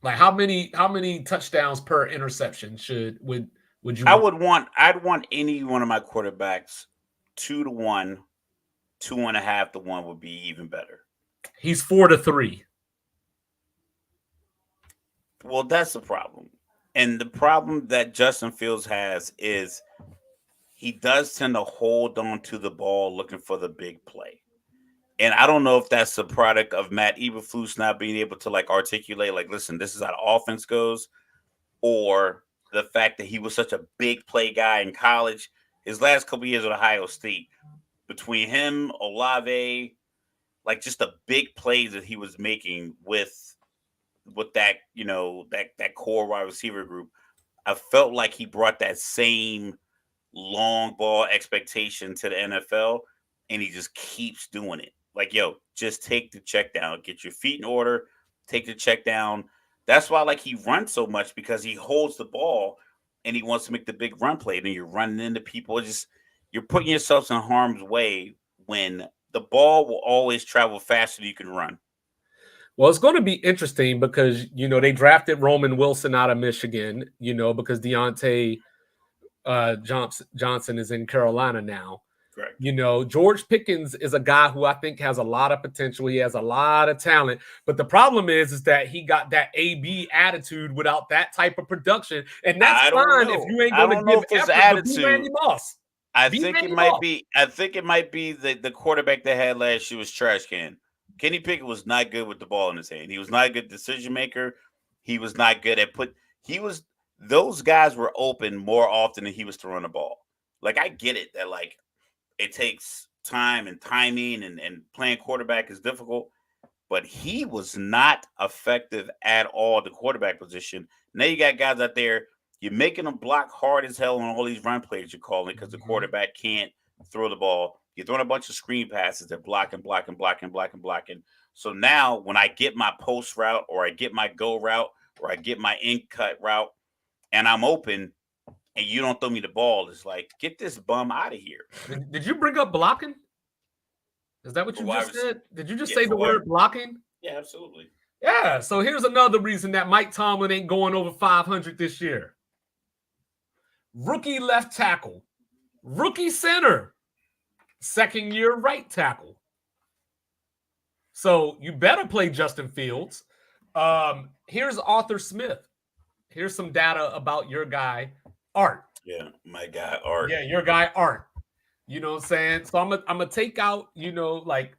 Like how many touchdowns per interception would you want? I'd want any one of my quarterbacks 2 to 1, 2.5 to 1 would be even better. He's 4-3. Well, that's the problem. And the problem that Justin Fields has is he does tend to hold on to the ball looking for the big play. And I don't know if that's the product of Matt Eberflus not being able to like articulate, like, listen, this is how the offense goes, or the fact that he was such a big play guy in college. His last couple years at Ohio State, between him, Olave, like just the big plays that he was making with that, that core wide receiver group, I felt like he brought that same long ball expectation to the NFL, and he just keeps doing it. Like, yo, just take the check down, get your feet in order, take the check down. That's why like he runs so much, because he holds the ball and he wants to make the big run play. And then you're running into people. It's just you're putting yourself in harm's way when the ball will always travel faster than you can run. Well, it's going to be interesting because they drafted Roman Wilson out of Michigan. Because Deontay Johnson is in Carolina now. Correct. George Pickens is a guy who I think has a lot of potential. He has a lot of talent, but the problem is that he got that AB attitude without that type of production, and that's fine if you ain't going to give his effort. attitude. But be Randy Moss. I think it might be the quarterback they had last year was trash can. Kenny Pickett was not good with the ball in his hand. He was not a good decision maker. He was not good at those guys were open more often than he was to run the ball. Like, I get it that like it takes time and timing and playing quarterback is difficult, but he was not effective at all at the quarterback position. Now you got guys out there, you're making them block hard as hell on all these run plays you're calling because the quarterback can't throw the ball. You're throwing a bunch of screen passes, they're blocking. So now when I get my post route or I get my go route or I get my in cut route and I'm open and you don't throw me the ball, it's like, get this bum out of here. Did you bring up blocking? Is that what you just said? Did you just say the word blocking? Yeah, absolutely. Yeah, so here's another reason that Mike Tomlin ain't going over 500 this year. Rookie left tackle, rookie center, second year right tackle. So you better play Justin Fields. Here's Arthur Smith. Here's some data about your guy, Art. Yeah, my guy, Art. Yeah, your guy, Art. You know what I'm saying? So I'm gonna take out, like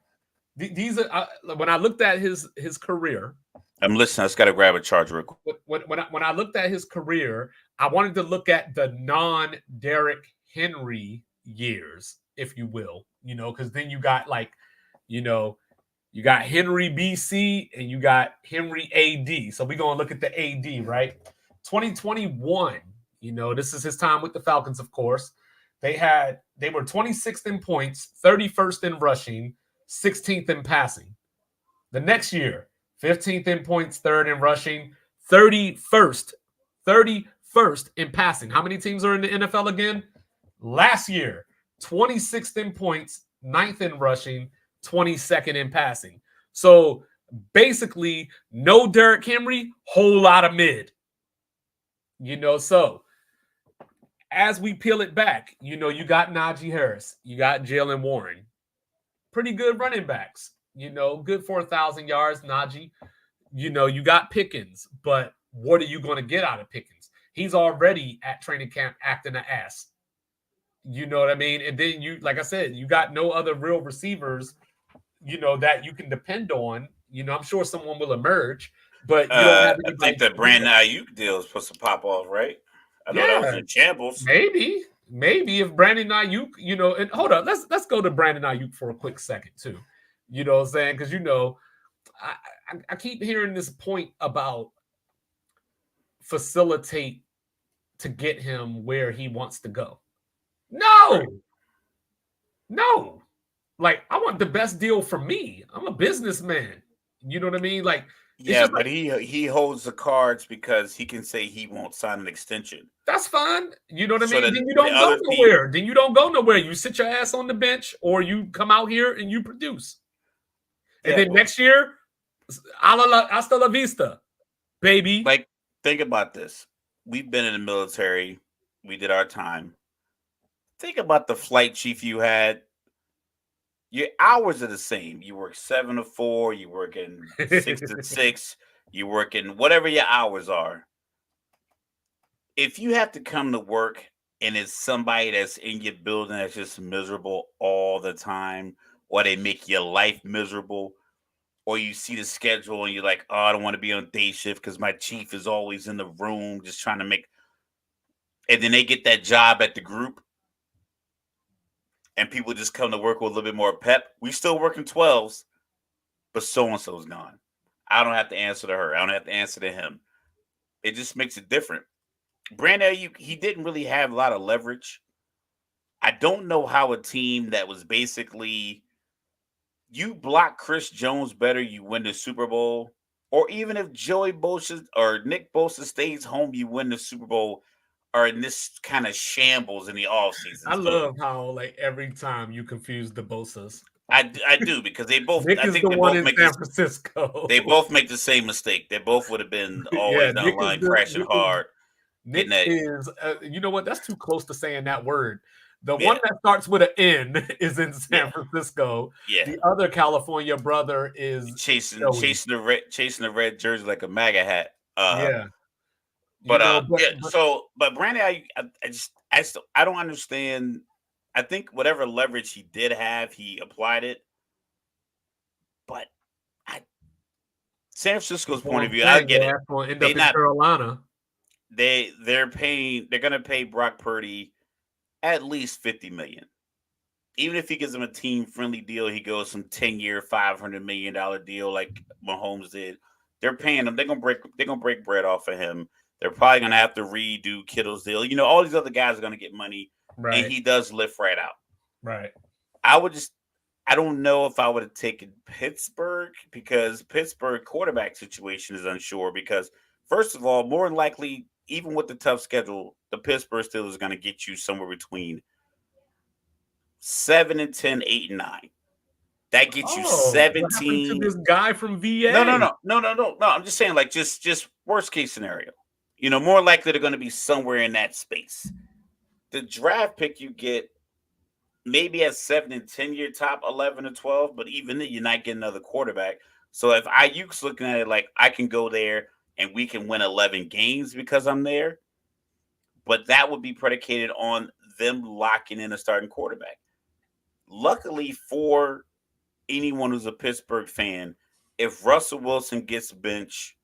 these are when I looked at his career. I'm listening. I just got to grab a charge real quick. When I looked at his career, I wanted to look at the non-Derrick Henry years, if you will, because then you got like, you got Henry BC and you got Henry AD. So we're gonna look at the AD, right? 2021. This is his time with the Falcons, of course. They were 26th in points, 31st in rushing, 16th in passing. The next year, 15th in points, 3rd in rushing, 31st in passing. How many teams are in the NFL again? Last year, 26th in points, 9th in rushing, 22nd in passing. So basically, no Derrick Henry, whole lot of mid. So as we peel it back, you got Najee Harris, you got Jalen Warren, pretty good running backs, good for 1,000 yards, Najee. You got Pickens, but what are you going to get out of Pickens? He's already at training camp acting an ass. You know what I mean? And then like I said, you got no other real receivers, that you can depend on. I'm sure someone will emerge, but you don't have I think the Brandon Ayuk deal is supposed to pop off, right? I know that was in shambles. Maybe if Brandon Ayuk, and hold on, let's go to Brandon Ayuk for a quick second too. You know what I'm saying? Because I keep hearing this point about facilitate to get him where he wants to go. Right. No, no. Like, I want the best deal for me. I'm a businessman. You know what I mean? Like, it's Yeah, just but like, he holds the cards because he can say he won't sign an extension. that's fine. You know what I So mean? that Then you the don't go other team, nowhere. Then you don't go nowhere. You sit your ass on the bench or you come out here and you produce. And yeah, then next year, hasta la vista, baby. like think about this. We've been in the military. We did our time. Think about the flight chief you had. Your hours are the same. You work 7 to 4. You work in 6 to 6. You work in whatever your hours are. If you have to come to work and it's somebody that's in your building that's just miserable all the time, or they make your life miserable, or you see the schedule and you're like, oh, I don't want to be on day shift because my chief is always in the room just trying to make, and then they get that job at the group and people just come to work with a little bit more pep. We still working 12s, but so and so's gone. I don't have to answer to her. I don't have to answer to him. It just makes it different. Brandon, he didn't really have a lot of leverage. I don't know how a team that was basically you block Chris Jones better, you win the Super Bowl. Or even if Joey Bosa or Nick Bosa stays home, you win the Super Bowl. Are in this kind of shambles in the offseason. I So love how, like, every time you confuse the Bosas. I do because they both. Nick I is think the they one both in make San this. Francisco. They both make the same mistake. They both would have been Yeah, always down the line, crashing hard, getting Nick that. is, you know what? That's too close to saying that word. The one Yeah, that starts with an N is in San yeah, Francisco. yeah. The other California brother is Chasing Joey. chasing the red jersey like a MAGA hat. Yeah, you But know, yeah. So, but Brandon, I don't understand. I think whatever leverage he did have, he applied it. But I, San that's Francisco's what point of I'm view, I saying. get Your it. ass gonna end They up in not Carolina. they're paying. They're gonna pay Brock Purdy at least 50 million. Even if he gives him a team friendly deal, he goes some 10-year, $500 million deal like Mahomes did. They're paying him. They're gonna break bread off of him. They're probably gonna have to redo Kittle's deal. All these other guys are gonna get money, and Right, he does lift right out. right. I would just I don't know if I would have taken Pittsburgh because Pittsburgh quarterback situation is unsure because first of all, more than likely, even with the tough schedule, the Pittsburgh Steelers are gonna get you somewhere between 7 and 10, 8 and 9. That gets you Oh, what happened to 17. this guy from No, no, VA? no, no, no, no, no. I'm just saying, like, just worst case scenario. More likely they're going to be somewhere in that space. The draft pick you get maybe at 7 and 10, your top 11 or 12, but even then you're not getting another quarterback. So if IU's looking at it like I can go there and we can win 11 games because I'm there, but that would be predicated on them locking in a starting quarterback. Luckily for anyone who's a Pittsburgh fan, if Russell Wilson gets benched,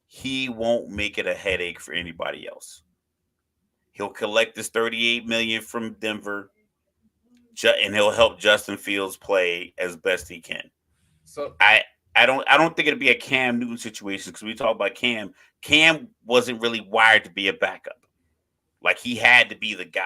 he won't make it a headache for anybody else. He'll collect this 38 million from Denver, and he'll help Justin Fields play as best he can. So I I don't think it'd be a Cam Newton situation because we talk about Cam. Cam wasn't really wired to be a backup. Like he had to be the guy,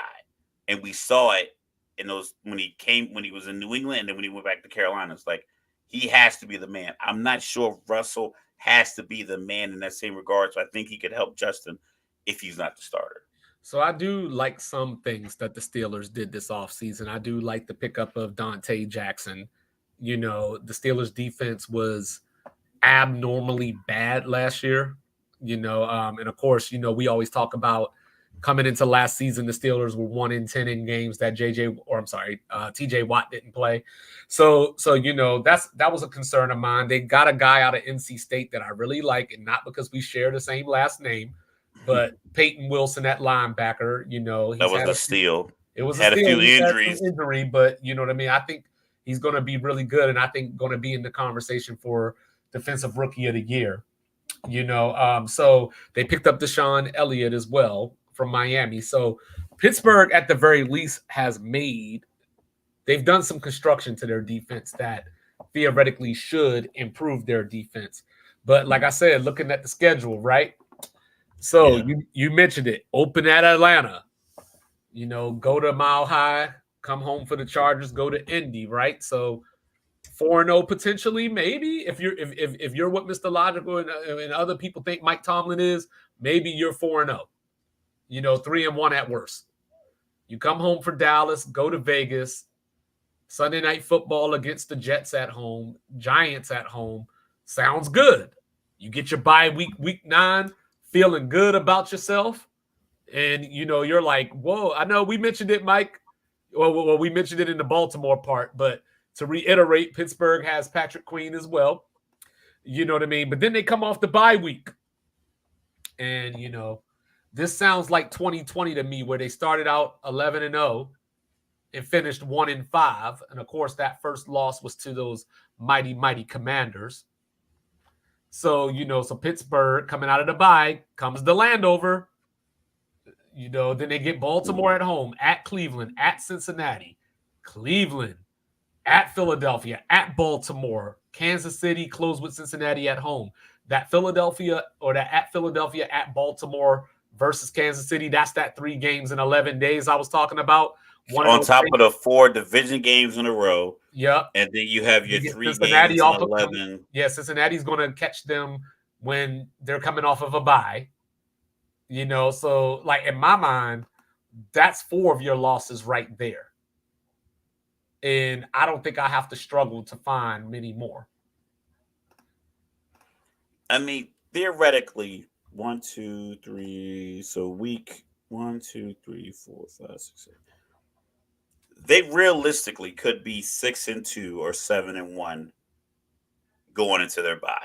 and we saw it in those when he was in New England and then when he went back to Carolina. It's like he has to be the man. I'm not sure if Russell has to be the man in that same regard. So I think he could help Justin if he's not the starter. So I do like some things that the Steelers did this offseason. I do like the pickup of Dante Jackson. The Steelers defense was abnormally bad last year. And of course, we always talk about coming into last season, the Steelers were 1-10 in games that TJ Watt didn't play. So that was a concern of mine. They got a guy out of NC State that I really like, and not because we share the same last name, but Peyton Wilson at linebacker. That He's was had a a few, steal. it was a Had a steal. few He's had some injuries. injury, but you know what I mean. I think he's going to be really good, and I think going to be in the conversation for defensive rookie of the year. So they picked up Deshaun Elliott as well from Miami. So Pittsburgh, at the very least, they've done some construction to their defense that theoretically should improve their defense. But like I said, looking at the schedule, right? So you mentioned it. Open at Atlanta. Go to Mile High, come home for the Chargers, go to Indy, right? So 4-0 potentially, maybe if you're what Mr. Logical and other people think Mike Tomlin is, maybe you're 4-0. 3-1 at worst. You come home for Dallas, go to Vegas, Sunday Night Football against the Jets at home, Giants at home. Sounds good. You get your bye week 9, feeling good about yourself. And, you're like, whoa, I know we mentioned it, Mike. Well, we mentioned it in the Baltimore part, but to reiterate, Pittsburgh has Patrick Queen as well. You know what I mean? But then they come off the bye week. And, this sounds like 2020 to me, where they started out 11-0 and finished 1-5. And, of course, that first loss was to those mighty, mighty Commanders. So, so Pittsburgh coming out of the bye, comes the Landover. Then they get Baltimore at home, at Cleveland, at Cincinnati, Cleveland, at Philadelphia, at Baltimore, Kansas City, close with Cincinnati at home. That at Philadelphia, at Baltimore versus Kansas City, that's that 3 games in 11 days I was talking about. On top of the 4 division games in a row. Yep. And then you have your 3 Cincinnati games in 11. Cincinnati's going to catch them when they're coming off of a bye. So like in my mind, that's 4 of your losses right there. And I don't think I have to struggle to find many more. I mean, theoretically, 1, 2, 3. So week 1, 2, 3, 4, 5, 6, 7. They realistically could be 6-2 or 7-1 going into their bye.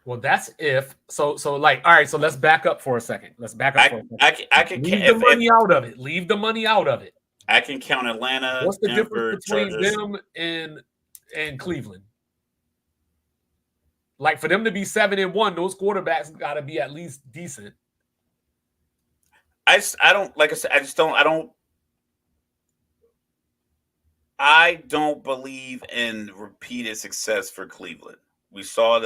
Well, that's if so. Like, all right. So let's back up for a second. I can leave the money out of it. Leave the money out of it. I can count Atlanta. What's the Denver, difference between Chargers. them and Cleveland? Like, for them to be 7-1, those quarterbacks got to be at least decent. I don't, like I said, I don't believe in repeated success for Cleveland. We saw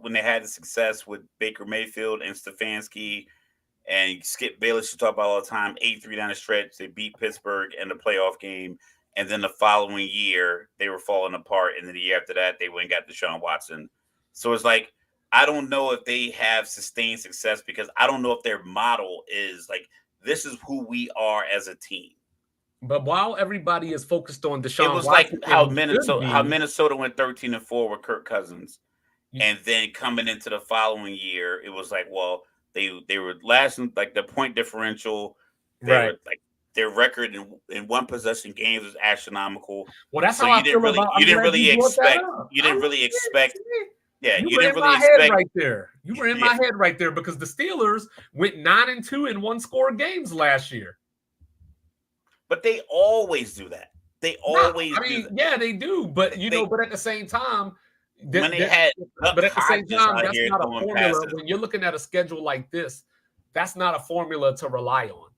when they had the success with Baker Mayfield and Stefanski and Skip Bayless, you talk about all the time, 8-3 down the stretch. They beat Pittsburgh in the playoff game. And then the following year, they were falling apart. And then the year after that, they went and got Deshaun Watson. So it's like, I don't know if they have sustained success, because I don't know if their model is like, this is who we are as a team. But while everybody is focused on Deshaun it was Watson, like how Minnesota went 13-4 with Kirk Cousins. And then coming into the following year, it was like, well, they were last in like the point differential. Were, like, their record in one possession games was astronomical. Well, that's so how I feel about. You didn't really expect. You didn't really expect. Yeah, you didn't really expect. Right there, you were in my head right there, because the Steelers went 9-2 in 1-score games last year. But they always do that. They always. Yeah, they do. But but at the same time, when they had. But at the same time, that's not a formula. When you're looking at a schedule like this, that's not a formula to rely on.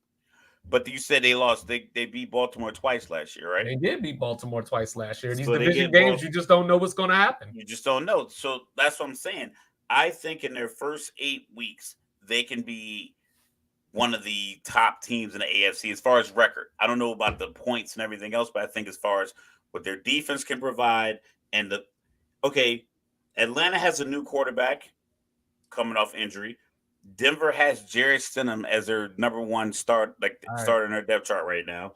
But you said they lost. They beat Baltimore twice last year, right? They did beat Baltimore twice last year. These division games, you just don't know what's going to happen. You just don't know. So that's what I'm saying. I think in their first 8 weeks, they can be one of the top teams in the AFC as far as record. I don't know about the points and everything else, but I think as far as what their defense can provide and Atlanta has a new quarterback coming off injury. Denver has Jarrett Stidham as their number 1 starter in their depth chart right now.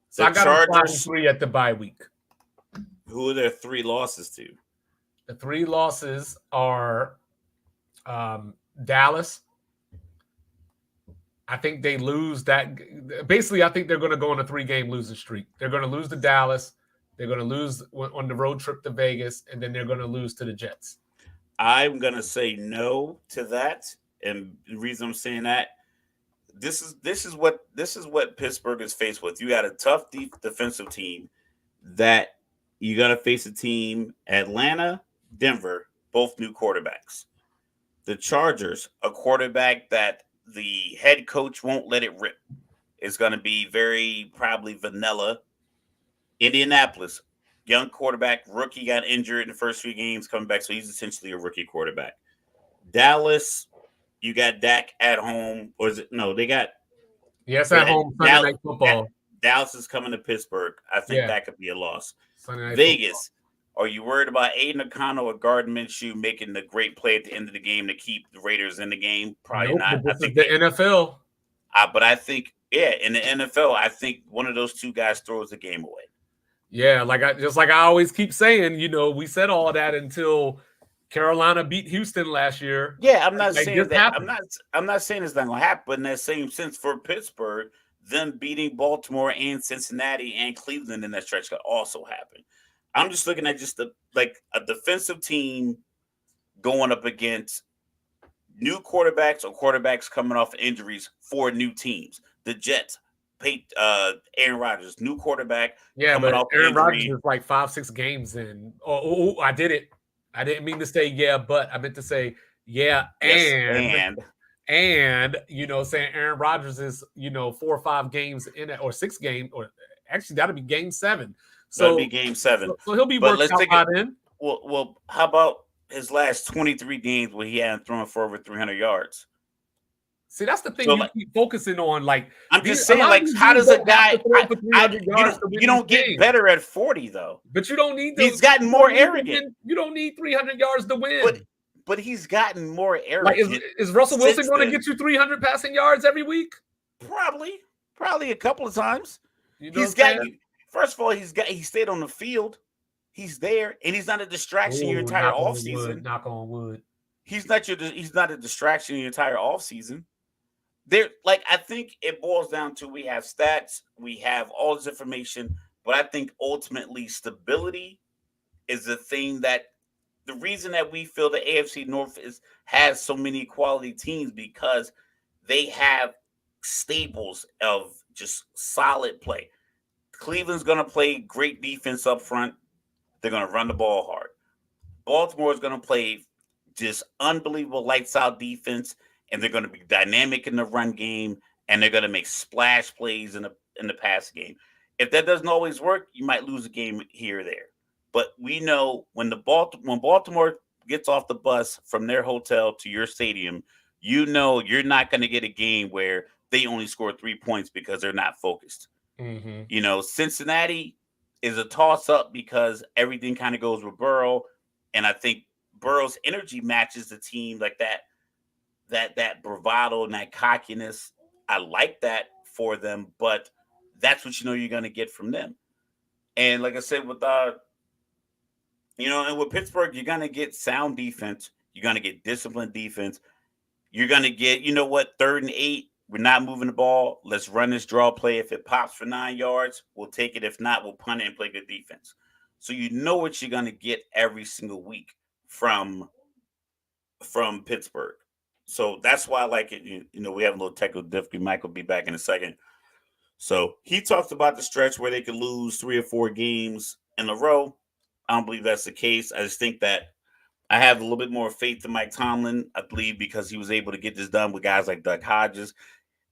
So I got them 3 at the bye week. Who are their 3 losses to? The 3 losses are Dallas. I think they lose that. Basically, I think they're going to go on a 3-game losing streak. They're going to lose to Dallas. They're going to lose on the road trip to Vegas, and then they're going to lose to the Jets. I'm going to say no to that. And the reason I'm saying that, this is what Pittsburgh is faced with. You got a tough defensive team that you got to face a team, Atlanta, Denver, both new quarterbacks. The Chargers, a quarterback that the head coach won't let it rip. It's going to be very probably vanilla. Indianapolis, young quarterback, rookie got injured in the first 3 games, coming back, so he's essentially a rookie quarterback. Dallas, you got Dak at home, or is it no? They got Yes, or at that home Sunday night football. Dallas is coming to Pittsburgh. I think Yeah, that could be a loss. Sunday night football. Vegas, are you worried about Aiden O'Connell or Gardner Minshew making the great play at the end of the game to keep the Raiders in the game? Probably Nope, not. but I this is think the NFL. but I think yeah, in the NFL, I think one of those two guys throws the game away. Yeah, like I always keep saying, we said all that until Carolina beat Houston last year. Yeah, I'm not Like saying this that. happened. I'm not saying it's not going to happen. But in that same sense, for Pittsburgh, them beating Baltimore and Cincinnati and Cleveland in that stretch could also happen. I'm just looking at just a defensive team going up against new quarterbacks or quarterbacks coming off injuries for new teams. The Jets, Aaron Rodgers, new quarterback Yeah, coming but off an Aaron Rodgers injury. is like 5, 6 games in. Oh, I did it. I didn't mean to say yeah, but I meant to say yeah, Yes, and saying Aaron Rodgers is 4 or 5 games in it, or 6 games, or actually that'll be game 7. that'll be So game 7. so he'll be But worked let's out take it. by then. Well, how about his last 23 games where he hadn't thrown for over 300 yards? See, that's the thing So you keep focusing on. Like I'm these, just a saying, lot of like, these how dudes does a don't have to guy? throw for 300 yards to You win these don't get games. better at 40 though. But you don't need He's gotten more arrogant. You don't need 300 yards to But win. but he's gotten more Like, arrogant. is Russell Wilson since going to then. get you 300 passing yards every week? Probably a couple of times. You know He's what I'm got saying? you. First of all, he stayed on the field. He's there, and he's not a distraction your entire offseason. Knock on wood. He's not a distraction your entire offseason. I think it boils down to we have stats, we have all this information, but I think ultimately stability is the thing that the reason that we feel the AFC North has so many quality teams because they have staples of just solid play. Cleveland's going to play great defense up front. They're going to run the ball hard. Baltimore is going to play just unbelievable lights out defense, and they're going to be dynamic in the run game, and they're going to make splash plays in the pass game. If that doesn't always work, you might lose a game here or there. But we know when Baltimore gets off the bus from their hotel to your stadium, you know you're not going to get a game where they only score 3 points because they're not focused. Mm-hmm. Cincinnati is a toss up because everything kind of goes with Burrow, and I think Burrow's energy matches the team like that bravado and that cockiness. I like that for them, but that's what you're going to get from them. And like I said, and with Pittsburgh, you're going to get sound defense. You're going to get disciplined defense. You're going to get, 3rd and 8. We're not moving the ball. Let's run this draw play. If it pops for 9 yards, we'll take it. If not, we'll punt it and play good defense. So you know what you're going to get every single week from Pittsburgh. So that's why I like it. We have a little technical difficulty. Mike will be back in a second. So he talked about the stretch where they could lose 3 or 4 games in a row. I don't believe that's the case. I just think that I have a little bit more faith in Mike Tomlin, I believe, because he was able to get this done with guys like Doug Hodges.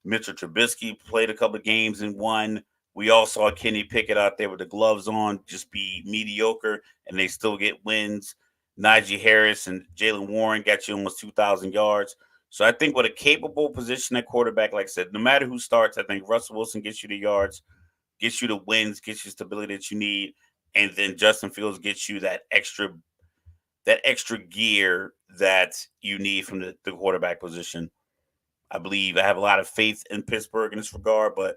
Mitchell Trubisky played a couple of games and won. We all saw Kenny Pickett out there with the gloves on just be mediocre, and they still get wins. Najee Harris and Jalen Warren got you almost 2,000 yards. So I think with a capable position at quarterback, like I said, no matter who starts, I think Russell Wilson gets you the yards, gets you the wins, gets you stability that you need, and then Justin Fields gets you that extra gear that you need from the quarterback position. I have a lot of faith in Pittsburgh in this regard, but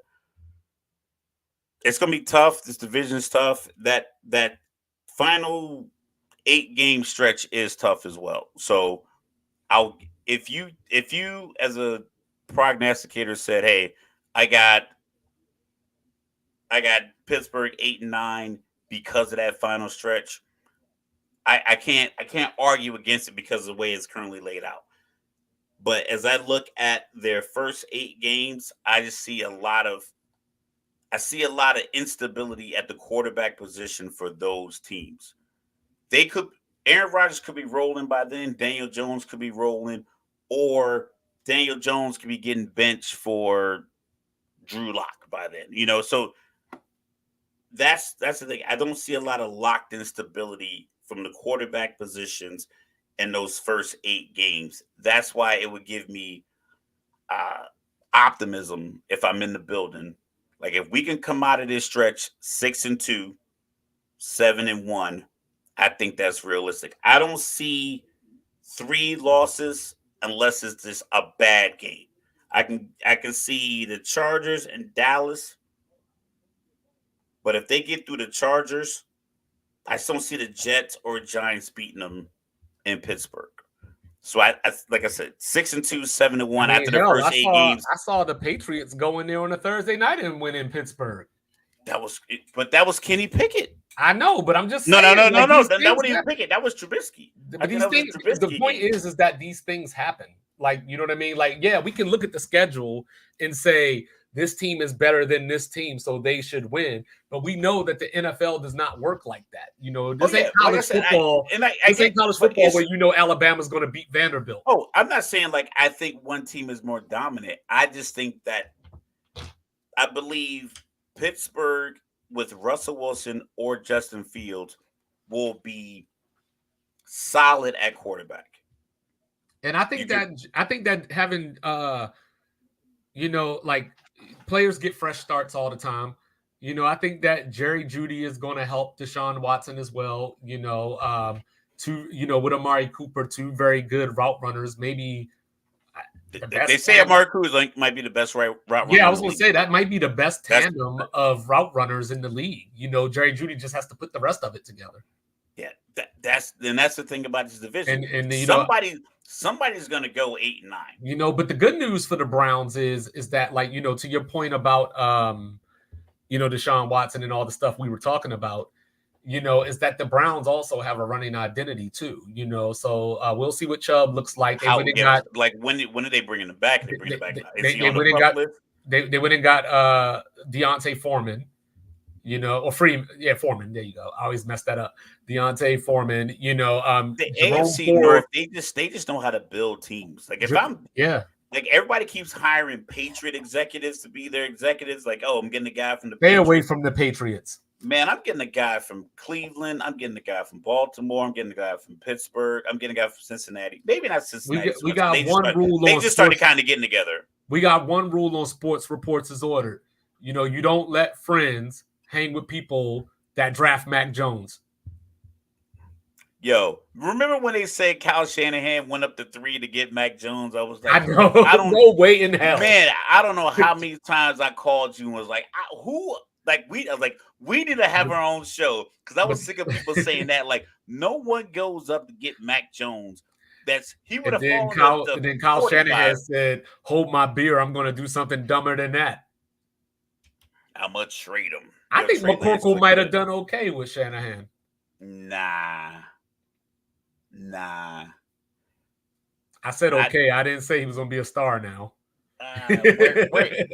it's going to be tough. This division is tough. That final 8-game stretch is tough as well. So if you as a prognosticator said, "Hey, I got Pittsburgh 8-9 because of that final stretch," I can't argue against it because of the way it's currently laid out. But as I look at their first 8 games, I just see a lot of instability at the quarterback position for those teams. Aaron Rodgers could be rolling by then, Daniel Jones could be rolling, or Daniel Jones could be getting benched for Drew Lock by then. So that's the thing. I don't see a lot of locked in stability from the quarterback positions in those first 8 games. That's why it would give me uh, optimism if I'm in the building. Like if we can come out of this stretch 6-2, 7-1, I think that's realistic. I don't see 3 losses unless it's just a bad game. I can see the Chargers and Dallas, but if they get through the Chargers, I just don't see the Jets or Giants beating them in Pittsburgh. So I like I said, 6-2, seven and I one mean, after the hell, first I eight saw games. I saw the Patriots go in there on a Thursday night and win in Pittsburgh. But that was Kenny Pickett. I know, but I'm just No, no, saying, no, no, like no. these That things wasn't even happen. Pickett. That was Trubisky. I But think these that was a things, the Trubisky point game. is that these things happen. Like, you know what I mean? Like, yeah, we can look at the schedule and say this team is better than this team, so they should win. But we know that the NFL does not work like that. You know, Oh this ain't yeah, like I college said, football. I This get, ain't college but football where it's you know Alabama's going to beat Vanderbilt. oh, I'm not saying like I think one team is more dominant. I just think that I believe Pittsburgh with Russell Wilson or Justin Fields will be solid at quarterback. And I You think could, that having you know, like players get fresh starts all the time. You know, I think that Jerry Judy is going to help Deshaun Watson as well. With Amari Cooper, 2 very good route runners, maybe the they best say tandem. Amari Cruz might be the best route runner Yeah, I in was the going to league. say that might be the best That's tandem of route runners in the league. You know, Jerry Judy just has to put the rest of it together. yeah. That's the thing about this division. And Somebody's gonna go 8-9. but the good news for the Browns is that, like, to your point about Deshaun Watson and all the stuff we were talking about, is that the Browns also have a running identity too. So we'll see what Chubb looks like. They went How and yeah, got like when are they bringing him back? They bring him back. Is he they on the went and pup got list? they went and got Deontay Foreman. Or Freeman. Yeah, Foreman. There you go. I always mess that up. Deontay Foreman. The Jerome AFC Ford. North, they just know how to build teams. Like if I'm Yeah, like everybody keeps hiring Patriot executives to be their executives. Like, oh, I'm getting a guy from the stay away Patriots. from the Patriots. Man, I'm getting a guy from Cleveland. I'm getting a guy from Baltimore. I'm getting a guy from Pittsburgh. I'm getting a guy from Cincinnati. Maybe not Cincinnati. We got one rule They on just started sports. kind of getting together. We got one rule on sports reports is ordered. You don't let friends hang with people that draft Mac Jones. Yo, remember when they said Kyle Shanahan went up to 3 to get Mac Jones? I was like, I know. I don't No way in hell. Man, I don't know how many times I called you and was like, who? Like I was like, we need to have our own show because I was sick of people saying that. Like, no one goes up to get Mac Jones. He would have fallen. Then Kyle Shanahan said, "Hold my beer. I'm going to do something dumber than that." I'm gonna trade him. I think McCorkle might have done okay with Shanahan. Nah. I said okay. I didn't say he was going to be a star now. Wait.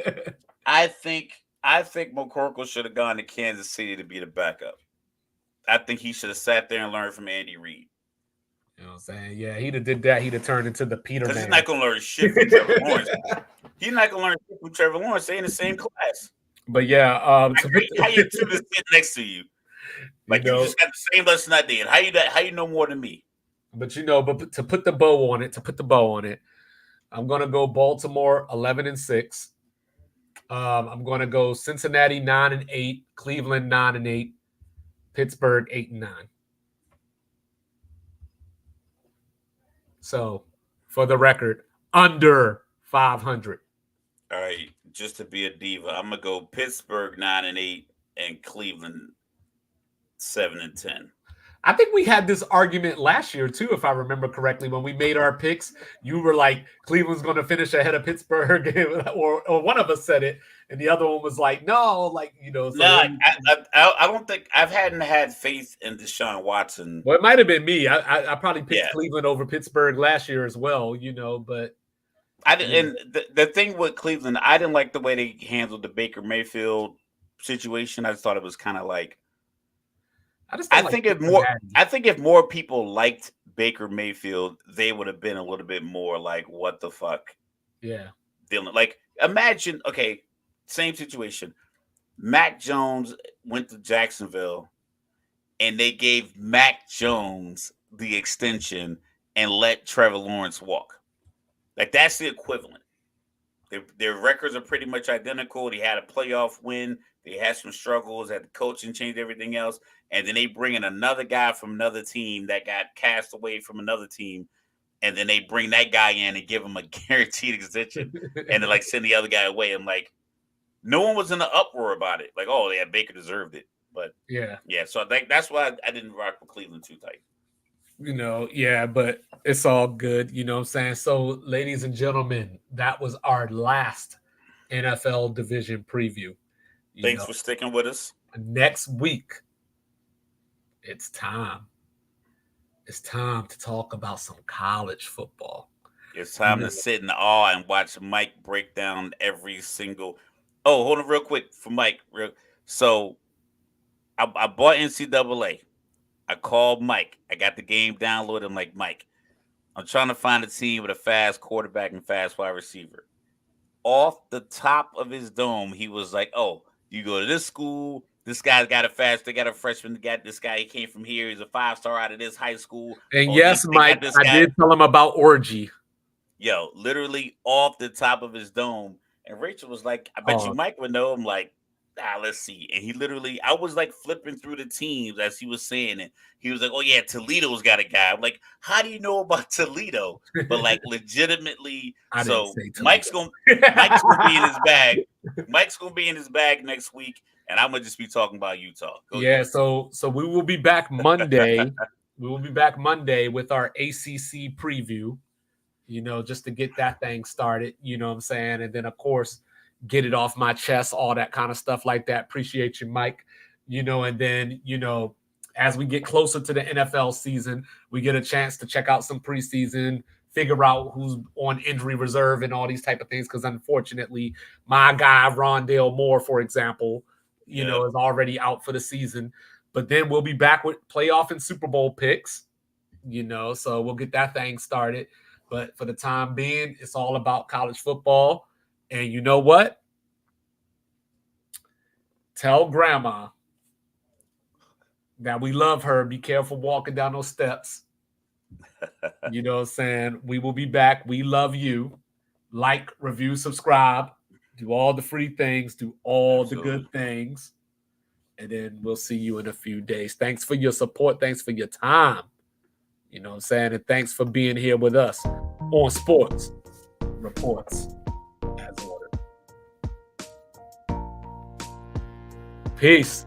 I think McCorkle should have gone to Kansas City to be the backup. I think he should have sat there and learned from Andy Reid. You know what I'm saying? Yeah, he'd have did that. He'd have turned into the Peter Man. Because he's not going to learn shit from Trevor Lawrence. He's not going to learn shit from Trevor Lawrence. They're in the same class. But yeah, how you two to sit next to you? Like you just got the same lesson I did. How you know more than me? But but to put the bow on it, I'm gonna go Baltimore 11-6. I'm gonna go Cincinnati 9-8, Cleveland 9-8, Pittsburgh 8-9. So, for the record, under 500. All right, just to be a diva, I'm gonna go Pittsburgh 9-8 and Cleveland 7-10. I think we had this argument last year too, if I remember correctly, when we made our picks. You were like, Cleveland's going to finish ahead of Pittsburgh, or one of us said it, and the other one was like, no, like So I don't think hadn't had faith in Deshaun Watson. Well, it might have been me. I probably picked Cleveland over Pittsburgh last year as well, but I didn't. And the thing with Cleveland, I didn't like the way they handled the Baker Mayfield situation. I just thought it was kind of like. I think if more people liked Baker Mayfield, they would have been a little bit more like, what the fuck? Yeah. Like, imagine, okay, same situation. Mac Jones, went to Jacksonville and they gave Mac Jones the extension and let Trevor Lawrence walk. Like, that's the equivalent. Their records are pretty much identical. They had a playoff win. They had some struggles. Had the coaching changed everything else, and then they bring in another guy from another team that got cast away from another team, and then they bring that guy in and give him a guaranteed extension, and then like send the other guy away. I'm like, no one was in an uproar about it. Like, oh yeah, Baker deserved it, but yeah. So I think that's why I didn't rock with Cleveland too tight. But it's all good. You know what I'm saying? So, ladies and gentlemen, that was our last NFL division preview. Thanks for sticking with us. Next week, it's time. It's time to talk about some college football. It's time to sit in awe and watch Mike break down every single. Oh, hold on real quick for Mike. So, I bought NCAA. I called Mike. I got the game downloaded. I'm like, Mike, I'm trying to find a team with a fast quarterback and fast wide receiver. Off the top of his dome, he was like, oh, you go to this school. This guy's got a fast. They got a freshman. They got this guy. He came from here. He's a 5-star out of this high school. And yes, Mike, I did tell him about Orgy. Yo, literally off the top of his dome. And Rachel was like, I bet you Mike would know. I'm like, let's see. And he literally, I was like flipping through the teams as he was saying it. He was like, oh yeah, Toledo's got a guy. I'm like, how do you know about Toledo? But like legitimately, so Mike's gonna be in his bag. Mike's gonna be in his bag next week, and I'm gonna just be talking about Utah. So we will be back Monday. We will be back Monday with our ACC preview, just to get that thing started, you know what I'm saying? And then of course, get it off my chest, all that kind of stuff like that. Appreciate you, Mike. And then, as we get closer to the NFL season, we get a chance to check out some preseason, figure out who's on injury reserve and all these type of things. Because unfortunately, my guy, Rondale Moore, for example, is already out for the season. But then we'll be back with playoff and Super Bowl picks, so we'll get that thing started. But for the time being, it's all about college football. And you know what? Tell grandma that we love her. Be careful walking down those steps. You know what I'm saying? We will be back. We love you. Like, review, subscribe. Do all the free things. Do all the good things. And then we'll see you in a few days. Thanks for your support. Thanks for your time. You know what I'm saying? And thanks for being here with us on Sports Reports as ordered. Peace.